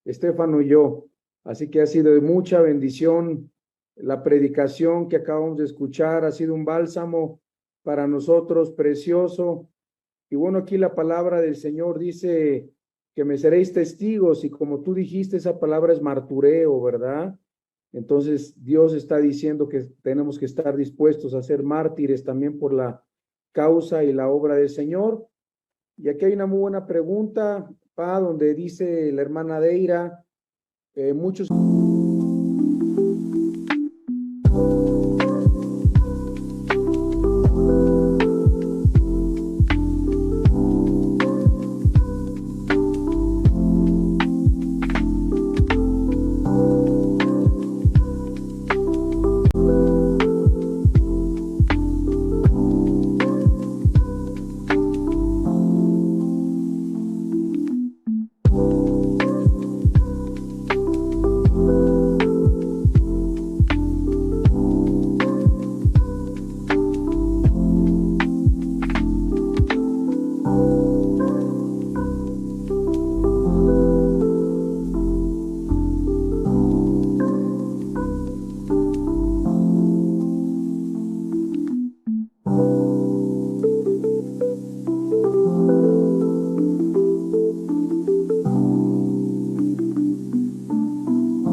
Estefano y yo. Así que ha sido de mucha bendición la predicación que acabamos de escuchar, ha sido un bálsamo para nosotros precioso. Y bueno, aquí la palabra del Señor dice que me seréis testigos, y como tú dijiste, esa palabra es martureo, ¿verdad? Entonces Dios está diciendo que tenemos que estar dispuestos a ser mártires también por la causa y la obra del Señor. Y aquí hay una muy buena pregunta, Pa, donde dice la hermana Deira, muchos...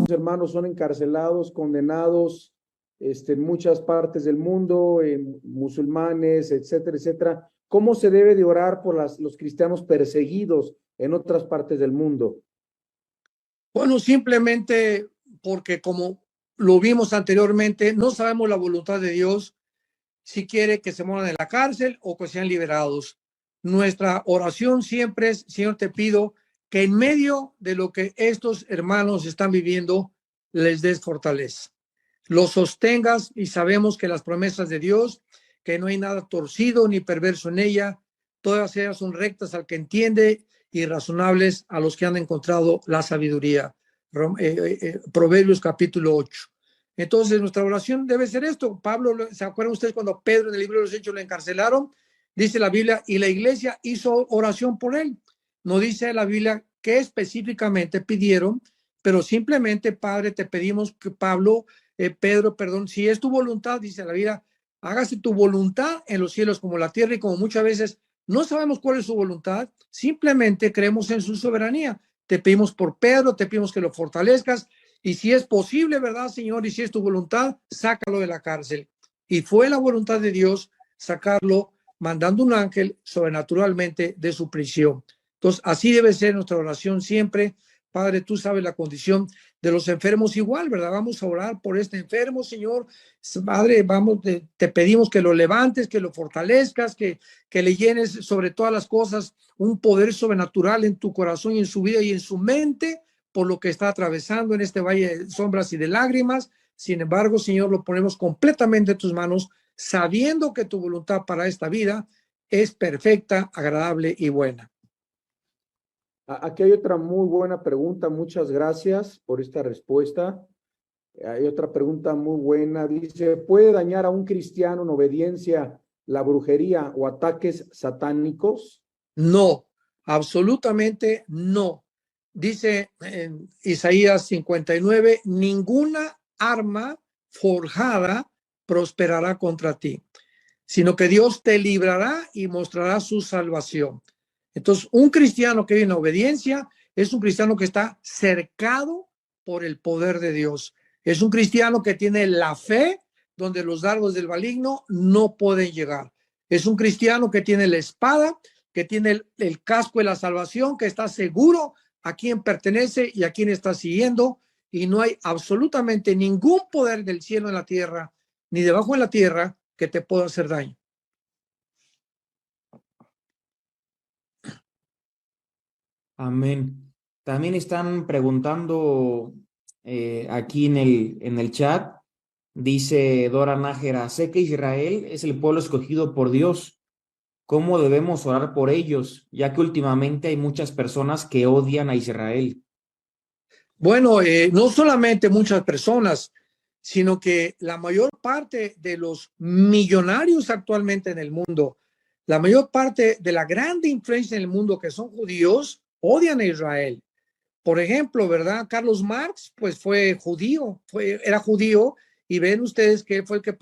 hermanos son encarcelados, condenados, en muchas partes del mundo, musulmanes, etcétera, etcétera. ¿Cómo se debe de orar por los cristianos perseguidos en otras partes del mundo? Bueno, simplemente porque como lo vimos anteriormente, no sabemos la voluntad de Dios, si quiere que se mueran en la cárcel o que sean liberados. Nuestra oración siempre es, Señor, te pido que en medio de lo que estos hermanos están viviendo, les des fortaleza, los sostengas, y sabemos que las promesas de Dios, que no hay nada torcido ni perverso en ella, todas ellas son rectas al que entiende y razonables a los que han encontrado la sabiduría. Proverbios capítulo 8. Entonces, nuestra oración debe ser esto. Pablo, ¿se acuerdan ustedes cuando Pedro en el libro de los Hechos lo encarcelaron? Dice la Biblia, y la iglesia hizo oración por él. No dice la Biblia qué específicamente pidieron, pero simplemente, Padre, te pedimos que Pedro, perdón, si es tu voluntad, dice la Biblia, hágase tu voluntad en los cielos como en la tierra, y como muchas veces no sabemos cuál es su voluntad, simplemente creemos en su soberanía. Te pedimos por Pedro, te pedimos que lo fortalezcas, y si es posible, ¿verdad, Señor? Y si es tu voluntad, sácalo de la cárcel. Y fue la voluntad de Dios sacarlo, mandando un ángel sobrenaturalmente de su prisión. Entonces, así debe ser nuestra oración siempre. Padre, tú sabes la condición de los enfermos igual, ¿verdad? Vamos a orar por este enfermo, Señor. Padre, vamos, te pedimos que lo levantes, que lo fortalezcas, que le llenes sobre todas las cosas un poder sobrenatural en tu corazón y en su vida y en su mente por lo que está atravesando en este valle de sombras y de lágrimas. Sin embargo, Señor, lo ponemos completamente en tus manos, sabiendo que tu voluntad para esta vida es perfecta, agradable y buena. Aquí hay otra muy buena pregunta. Muchas gracias por esta respuesta. Hay otra pregunta muy buena. Dice, ¿puede dañar a un cristiano en obediencia la brujería o ataques satánicos? No, absolutamente no. Dice en Isaías 59, ninguna arma forjada prosperará contra ti, sino que Dios te librará y mostrará su salvación. Entonces, un cristiano que vive en obediencia es un cristiano que está cercado por el poder de Dios. Es un cristiano que tiene la fe donde los dardos del maligno no pueden llegar. Es un cristiano que tiene la espada, que tiene el casco de la salvación, que está seguro a quién pertenece y a quién está siguiendo, y no hay absolutamente ningún poder del cielo en la tierra, ni debajo de la tierra, que te pueda hacer daño. Amén. También están preguntando aquí en el chat, dice Dora Nájera, sé que Israel es el pueblo escogido por Dios. ¿Cómo debemos orar por ellos? Ya que últimamente hay muchas personas que odian a Israel. Bueno, no solamente muchas personas, sino que la mayor parte de los millonarios actualmente en el mundo, la mayor parte de la grande influencia en el mundo que son judíos, odian a Israel. Por ejemplo, ¿verdad? Carlos Marx, pues fue judío, era judío, y ven ustedes que fue el que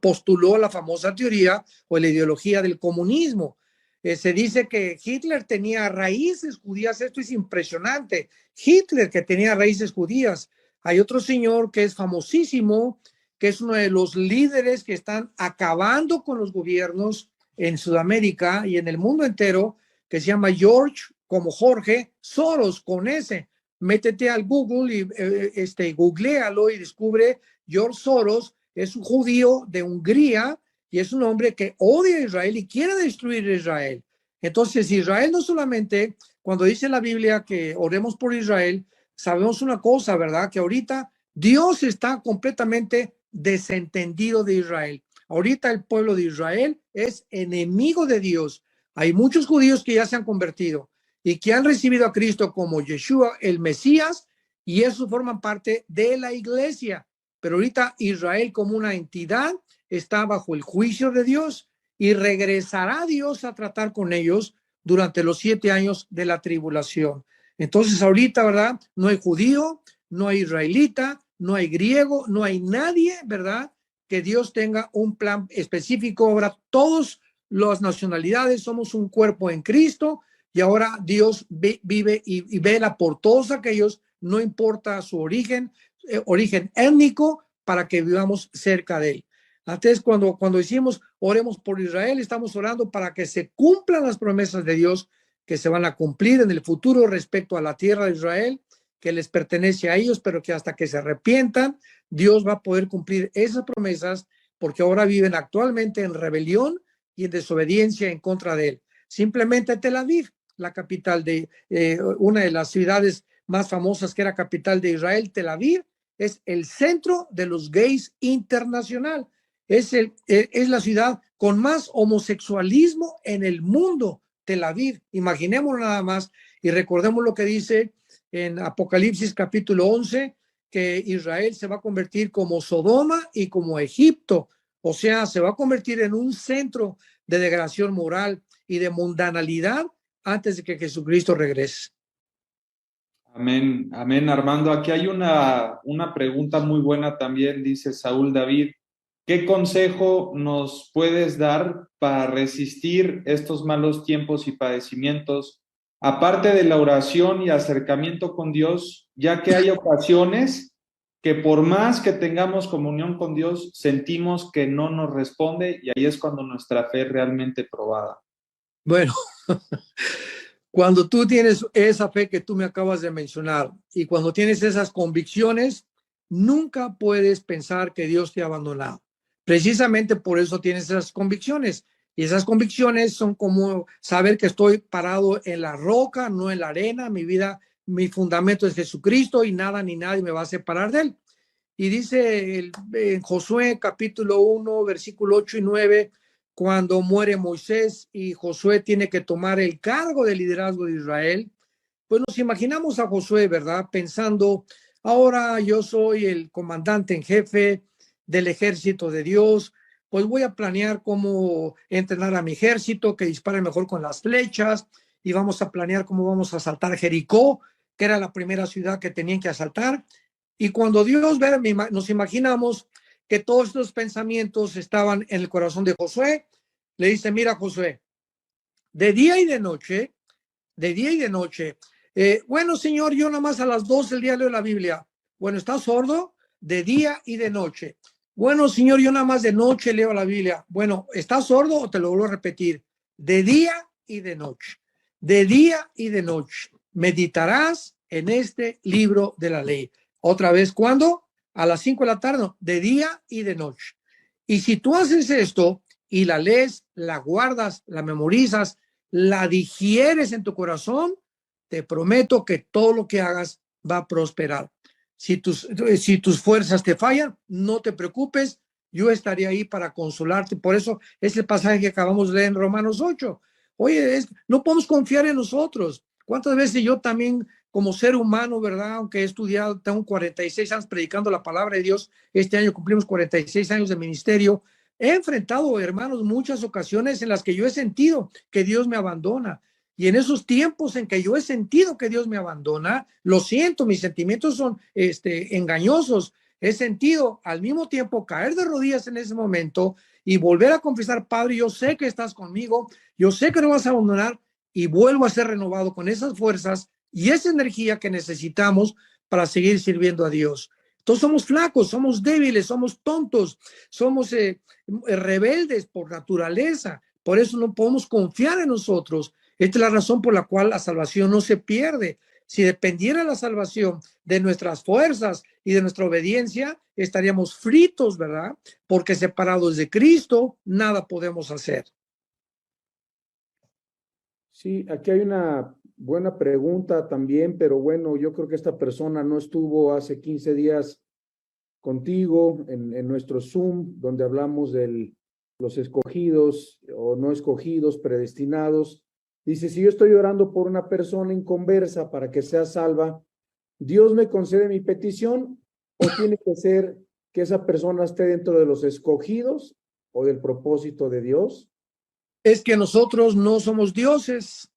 postuló la famosa teoría o la ideología del comunismo. Se dice que Hitler tenía raíces judías, esto es impresionante. Hitler que tenía raíces judías. Hay otro señor que es famosísimo, que es uno de los líderes que están acabando con los gobiernos en Sudamérica y en el mundo entero, que se llama George, como Jorge Soros, con ese. Métete al Google y googlealo y descubre George Soros. Es un judío de Hungría y es un hombre que odia a Israel y quiere destruir a Israel. Entonces, Israel no solamente, cuando dice la Biblia que oremos por Israel, sabemos una cosa, ¿verdad? Que ahorita Dios está completamente desentendido de Israel. Ahorita el pueblo de Israel es enemigo de Dios. Hay muchos judíos que ya se han convertido y que han recibido a Cristo como Yeshua, el Mesías, y eso forman parte de la iglesia. Pero ahorita Israel como una entidad está bajo el juicio de Dios y regresará Dios a tratar con ellos durante los 7 años de la tribulación. Entonces ahorita, ¿verdad? No hay judío, no hay israelita, no hay griego, no hay nadie, ¿verdad? Que Dios tenga un plan específico. Ahora todas las nacionalidades somos un cuerpo en Cristo y ahora Dios vive y vela por todos aquellos, no importa su origen étnico, para que vivamos cerca de él. Antes, cuando decimos oremos por Israel, estamos orando para que se cumplan las promesas de Dios que se van a cumplir en el futuro respecto a la tierra de Israel, que les pertenece a ellos, pero que hasta que se arrepientan, Dios va a poder cumplir esas promesas, porque ahora viven actualmente en rebelión y en desobediencia en contra de él. Simplemente Tel Aviv, la capital de una de las ciudades más famosas que era capital de Israel, Tel Aviv, es el centro de los gays internacional. Es la ciudad con más homosexualismo en el mundo, Tel Aviv. Imaginémoslo nada más y recordemos lo que dice en Apocalipsis capítulo 11, que Israel se va a convertir como Sodoma y como Egipto. O sea, se va a convertir en un centro de degradación moral y de mundanalidad antes de que Jesucristo regrese. Amén, amén, Armando. Aquí hay una pregunta muy buena también, dice Saúl David. ¿qué consejo nos puedes dar para resistir estos malos tiempos y padecimientos, aparte de la oración y acercamiento con Dios, ya que hay ocasiones que por más que tengamos comunión con Dios, sentimos que no nos responde y ahí es cuando nuestra fe es realmente probada? Bueno, cuando tú tienes esa fe que tú me acabas de mencionar y cuando tienes esas convicciones, nunca puedes pensar que Dios te ha abandonado. Precisamente por eso tienes esas convicciones. Y esas convicciones son como saber que estoy parado en la roca, no en la arena. Mi vida, mi fundamento es Jesucristo y nada ni nadie me va a separar de él. Y dice en Josué capítulo 1, versículo 8 y 9, cuando muere Moisés y Josué tiene que tomar el cargo de liderazgo de Israel, pues nos imaginamos a Josué, ¿verdad? Pensando, ahora yo soy el comandante en jefe del ejército de Dios, pues voy a planear cómo entrenar a mi ejército, que dispare mejor con las flechas, y vamos a planear cómo vamos a asaltar Jericó, que era la primera ciudad que tenían que asaltar. Y cuando Dios ve, nos imaginamos que todos estos pensamientos estaban en el corazón de Josué. Le dice, mira Josué, de día y de noche, de día y de noche. Bueno, Señor, yo nada más a las 12 del día leo la Biblia. Bueno, ¿estás sordo? De día y de noche. Bueno, Señor, yo nada más de noche leo la Biblia. Bueno, ¿estás sordo o te lo vuelvo a repetir? De día y de noche. De día y de noche. Meditarás en este libro de la ley. Otra vez, ¿cuándo? A las 5 de la tarde, no, de día y de noche. Y si tú haces esto y la lees, la guardas, la memorizas, la digieres en tu corazón, te prometo que todo lo que hagas va a prosperar. Si tus fuerzas te fallan, no te preocupes, yo estaré ahí para consolarte. Por eso es el pasaje que acabamos de leer en Romanos 8. Oye, no podemos confiar en nosotros. ¿Cuántas veces yo también, como ser humano, verdad, aunque he estudiado, tengo 46 años predicando la palabra de Dios, este año cumplimos 46 años de ministerio, he enfrentado, hermanos, muchas ocasiones en las que yo he sentido que Dios me abandona. Y en esos tiempos en que yo he sentido que Dios me abandona, lo siento, mis sentimientos son engañosos. He sentido al mismo tiempo caer de rodillas en ese momento y volver a confesar, Padre, yo sé que estás conmigo, yo sé que no vas a abandonar, y vuelvo a ser renovado con esas fuerzas y esa energía que necesitamos para seguir sirviendo a Dios. Entonces somos flacos, somos débiles, somos tontos, somos rebeldes por naturaleza. Por eso no podemos confiar en nosotros. Esta es la razón por la cual la salvación no se pierde. Si dependiera la salvación de nuestras fuerzas y de nuestra obediencia, estaríamos fritos, ¿verdad? Porque separados de Cristo, nada podemos hacer. Sí, aquí hay una buena pregunta también, pero bueno, yo creo que esta persona no estuvo hace 15 días contigo en nuestro Zoom, donde hablamos de los escogidos o no escogidos, predestinados. Dice, si yo estoy orando por una persona inconversa para que sea salva, ¿Dios me concede mi petición o tiene que ser que esa persona esté dentro de los escogidos o del propósito de Dios? Es que nosotros no somos dioses.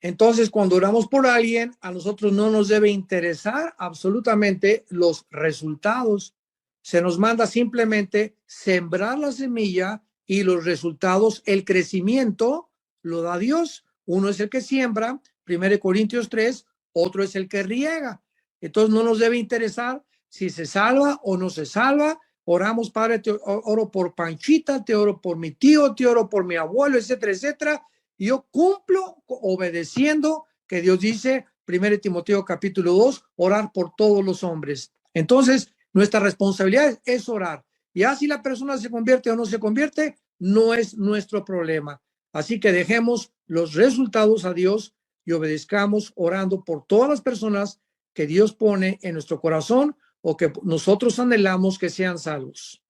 Entonces, cuando oramos por alguien, a nosotros no nos debe interesar absolutamente los resultados. Se nos manda simplemente sembrar la semilla y los resultados, el crecimiento, lo da Dios. Uno es el que siembra, 1 Corintios 3, otro es el que riega. Entonces, no nos debe interesar si se salva o no se salva. Oramos, Padre, te oro por Panchita, te oro por mi tío, te oro por mi abuelo, etcétera, etcétera. Y yo cumplo obedeciendo que Dios dice, 1 Timoteo capítulo 2, orar por todos los hombres. Entonces, nuestra responsabilidad es orar. Y así la persona se convierte o no se convierte, no es nuestro problema. Así que dejemos los resultados a Dios y obedezcamos orando por todas las personas que Dios pone en nuestro corazón o que nosotros anhelamos que sean salvos.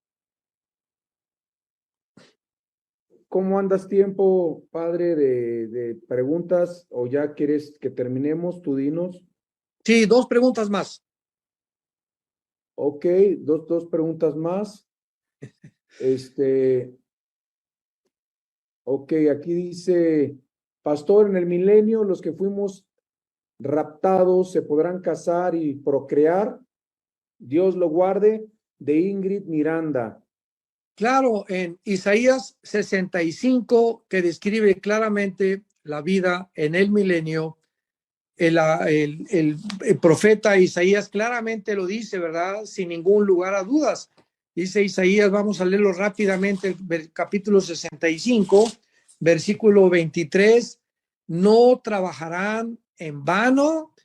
¿Cómo andas tiempo, padre, de preguntas? ¿O ya quieres que terminemos? Tú dinos. Sí, 2 preguntas más. Ok, dos preguntas más. Ok, aquí dice, pastor, en el milenio los que fuimos raptados se podrán casar y procrear. Dios lo guarde, de Ingrid Miranda. Claro, en Isaías 65, que describe claramente la vida en el milenio, el profeta Isaías claramente lo dice, ¿verdad? Sin ningún lugar a dudas. Dice Isaías, vamos a leerlo rápidamente, capítulo 65, versículo 23, no trabajarán en vano,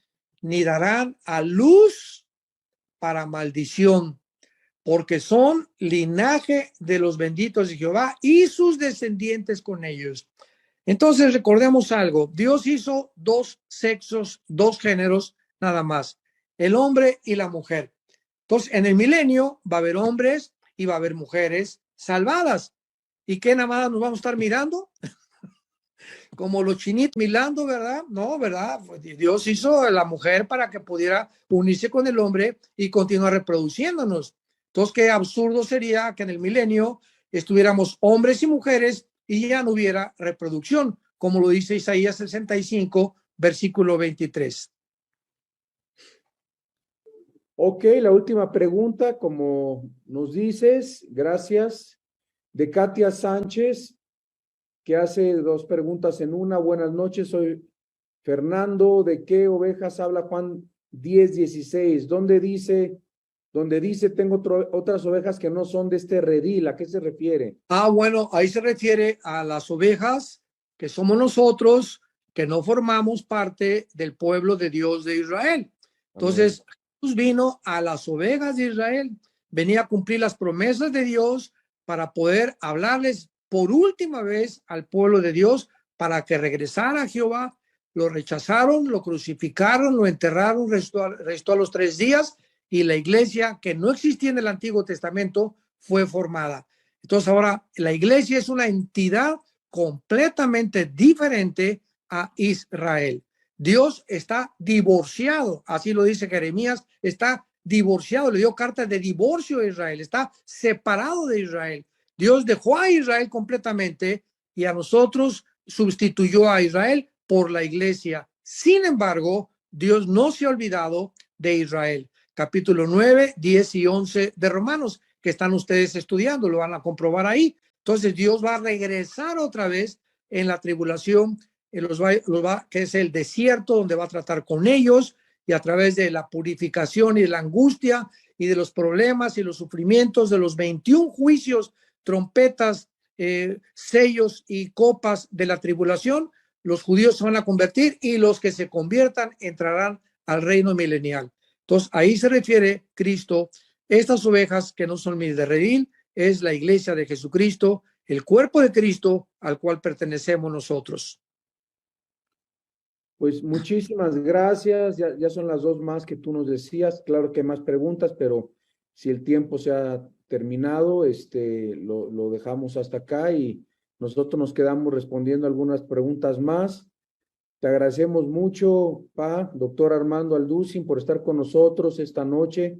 ni darán a luz para maldición, porque son linaje de los benditos de Jehová y sus descendientes con ellos. Entonces recordemos algo, Dios hizo dos sexos, dos géneros nada más, el hombre y la mujer. Entonces en el milenio va a haber hombres y va a haber mujeres salvadas. ¿Y qué nada más nos vamos a estar mirando? Como los chinitos mirando, ¿verdad? No, ¿verdad? Dios hizo a la mujer para que pudiera unirse con el hombre y continuar reproduciéndonos. Entonces, qué absurdo sería que en el milenio estuviéramos hombres y mujeres y ya no hubiera reproducción, como lo dice Isaías 65, versículo 23. Ok, la última pregunta, como nos dices, gracias, de Katia Sánchez, que hace dos preguntas en una. Buenas noches, soy Fernando. ¿De qué ovejas habla Juan 10:16? ¿Dónde dice tengo otras ovejas que no son de este redil? ¿A qué se refiere? Bueno, ahí se refiere a las ovejas que somos nosotros, que no formamos parte del pueblo de Dios de Israel. Entonces, Jesús vino a las ovejas de Israel, venía a cumplir las promesas de Dios para poder hablarles por última vez al pueblo de Dios para que regresara a Jehová. Lo rechazaron, lo crucificaron, lo enterraron, restó a los 3 días y la iglesia que no existía en el Antiguo Testamento fue formada. Entonces ahora la iglesia es una entidad completamente diferente a Israel. Dios está divorciado, así lo dice Jeremías, está divorciado, le dio cartas de divorcio a Israel, está separado de Israel. Dios dejó a Israel completamente y a nosotros sustituyó a Israel por la iglesia. Sin embargo, Dios no se ha olvidado de Israel. Capítulo 9, 10 y 11 de Romanos, que están ustedes estudiando, lo van a comprobar ahí. Entonces Dios va a regresar otra vez en la tribulación, que es el desierto, donde va a tratar con ellos y a través de la purificación y de la angustia y de los problemas y los sufrimientos de los 21 juicios, trompetas, sellos y copas de la tribulación, los judíos se van a convertir y los que se conviertan entrarán al reino milenial. Entonces ahí se refiere Cristo. Estas ovejas que no son mis de redil es la iglesia de Jesucristo, el cuerpo de Cristo al cual pertenecemos nosotros. Pues muchísimas gracias. Ya son las 2 más que tú nos decías. Claro que hay más preguntas, pero si el tiempo se ha terminado, lo dejamos hasta acá y nosotros nos quedamos respondiendo algunas preguntas más. Te agradecemos mucho, doctor Armando Alducin, por estar con nosotros esta noche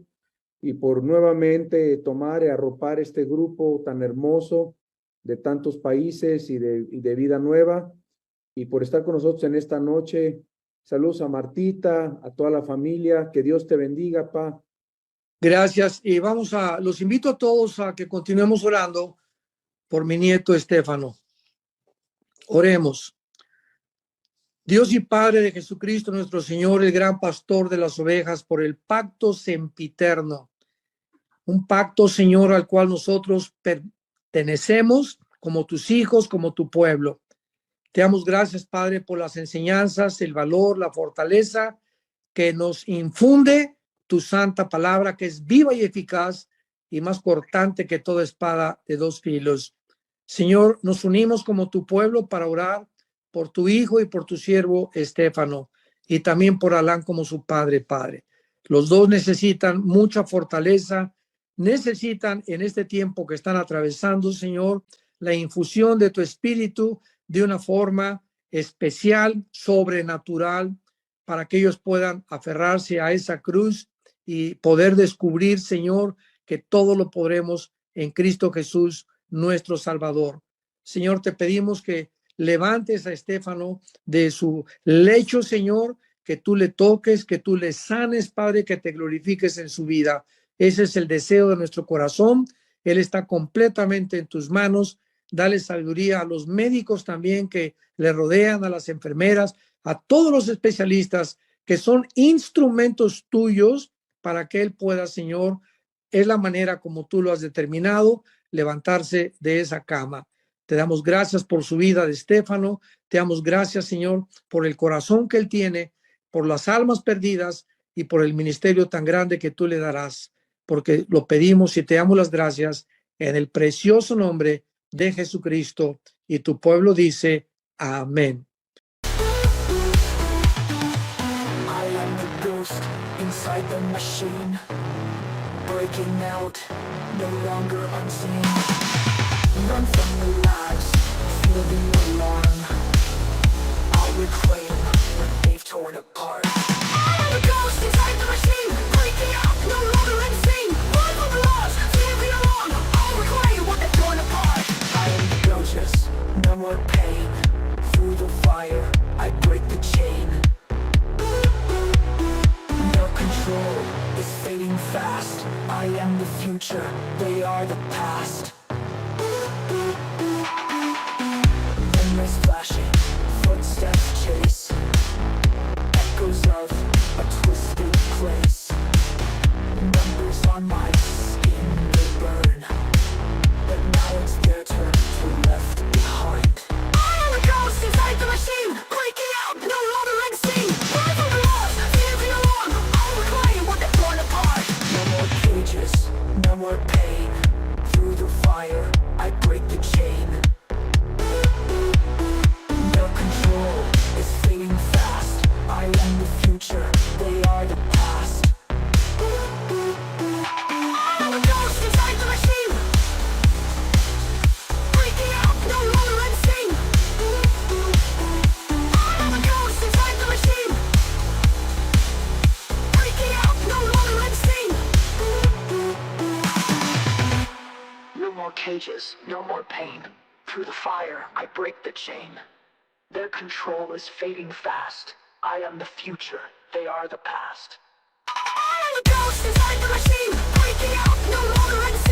y por nuevamente tomar y arropar este grupo tan hermoso de tantos países y de vida nueva, y por estar con nosotros en esta noche. Saludos a Martita, a toda la familia, que Dios te bendiga, Gracias, y los invito a todos a que continuemos orando por mi nieto Estefano. Oremos. Dios y Padre de Jesucristo, nuestro Señor, el gran pastor de las ovejas, por el pacto sempiterno, un pacto, Señor, al cual nosotros pertenecemos como tus hijos, como tu pueblo. Te damos gracias, Padre, por las enseñanzas, el valor, la fortaleza que nos infunde tu santa palabra, que es viva y eficaz y más cortante que toda espada de 2 filos. Señor, nos unimos como tu pueblo para orar por tu hijo y por tu siervo Estefano, y también por Alán como su padre. Los dos necesitan mucha fortaleza, necesitan en este tiempo que están atravesando, Señor, la infusión de tu espíritu de una forma especial, sobrenatural, para que ellos puedan aferrarse a esa cruz y poder descubrir, Señor, que todo lo podremos en Cristo Jesús, nuestro Salvador. Señor, te pedimos que levantes a Estefano de su lecho, Señor, que tú le toques, que tú le sanes, Padre, que te glorifiques en su vida. Ese es el deseo de nuestro corazón Él está completamente en tus manos. Dale sabiduría a los médicos también que le rodean, a las enfermeras, a todos los especialistas que son instrumentos tuyos para que Él pueda, Señor, es la manera como tú lo has determinado, levantarse de esa cama. Te damos gracias por su vida de Estéfano. Te damos gracias, Señor, por el corazón que Él tiene, por las almas perdidas y por el ministerio tan grande que tú le darás, porque lo pedimos y te damos las gracias en el precioso nombre de Jesucristo. Y tu pueblo dice, amén. Inside the machine, breaking out, no longer unseen. Run from the lies, feel the alarm. I'll reclaim what they've torn apart. I am a ghost inside the machine, breaking out, no longer unseen. Run from the lies, feel the alarm. I'll reclaim what they've torn apart. I am the ghost, no more pain. Through the fire, I break the chain. Control is fading fast. I am the future, they are the past. Memories flashing, footsteps chase. Echoes of a twisted place. Numbers on my skin, they burn. But now it's their turn to left behind. I am a ghost inside the machine, breaking out, no longer unseen. Run from the lost, fear the alarm. No more pain. Through the fire, I break the chain. Their control is fading fast. I am the future, they are the past. I'm a ghost inside the machine, breaking out, no longer unseen. I'm a ghost inside the machine, breaking out, no longer unseen. No more cages, no more pain. Through the fire, I break the chain. Their control is fading fast. I am the future, they are the past. I am a ghost inside the machine, breaking out, no longer unseen.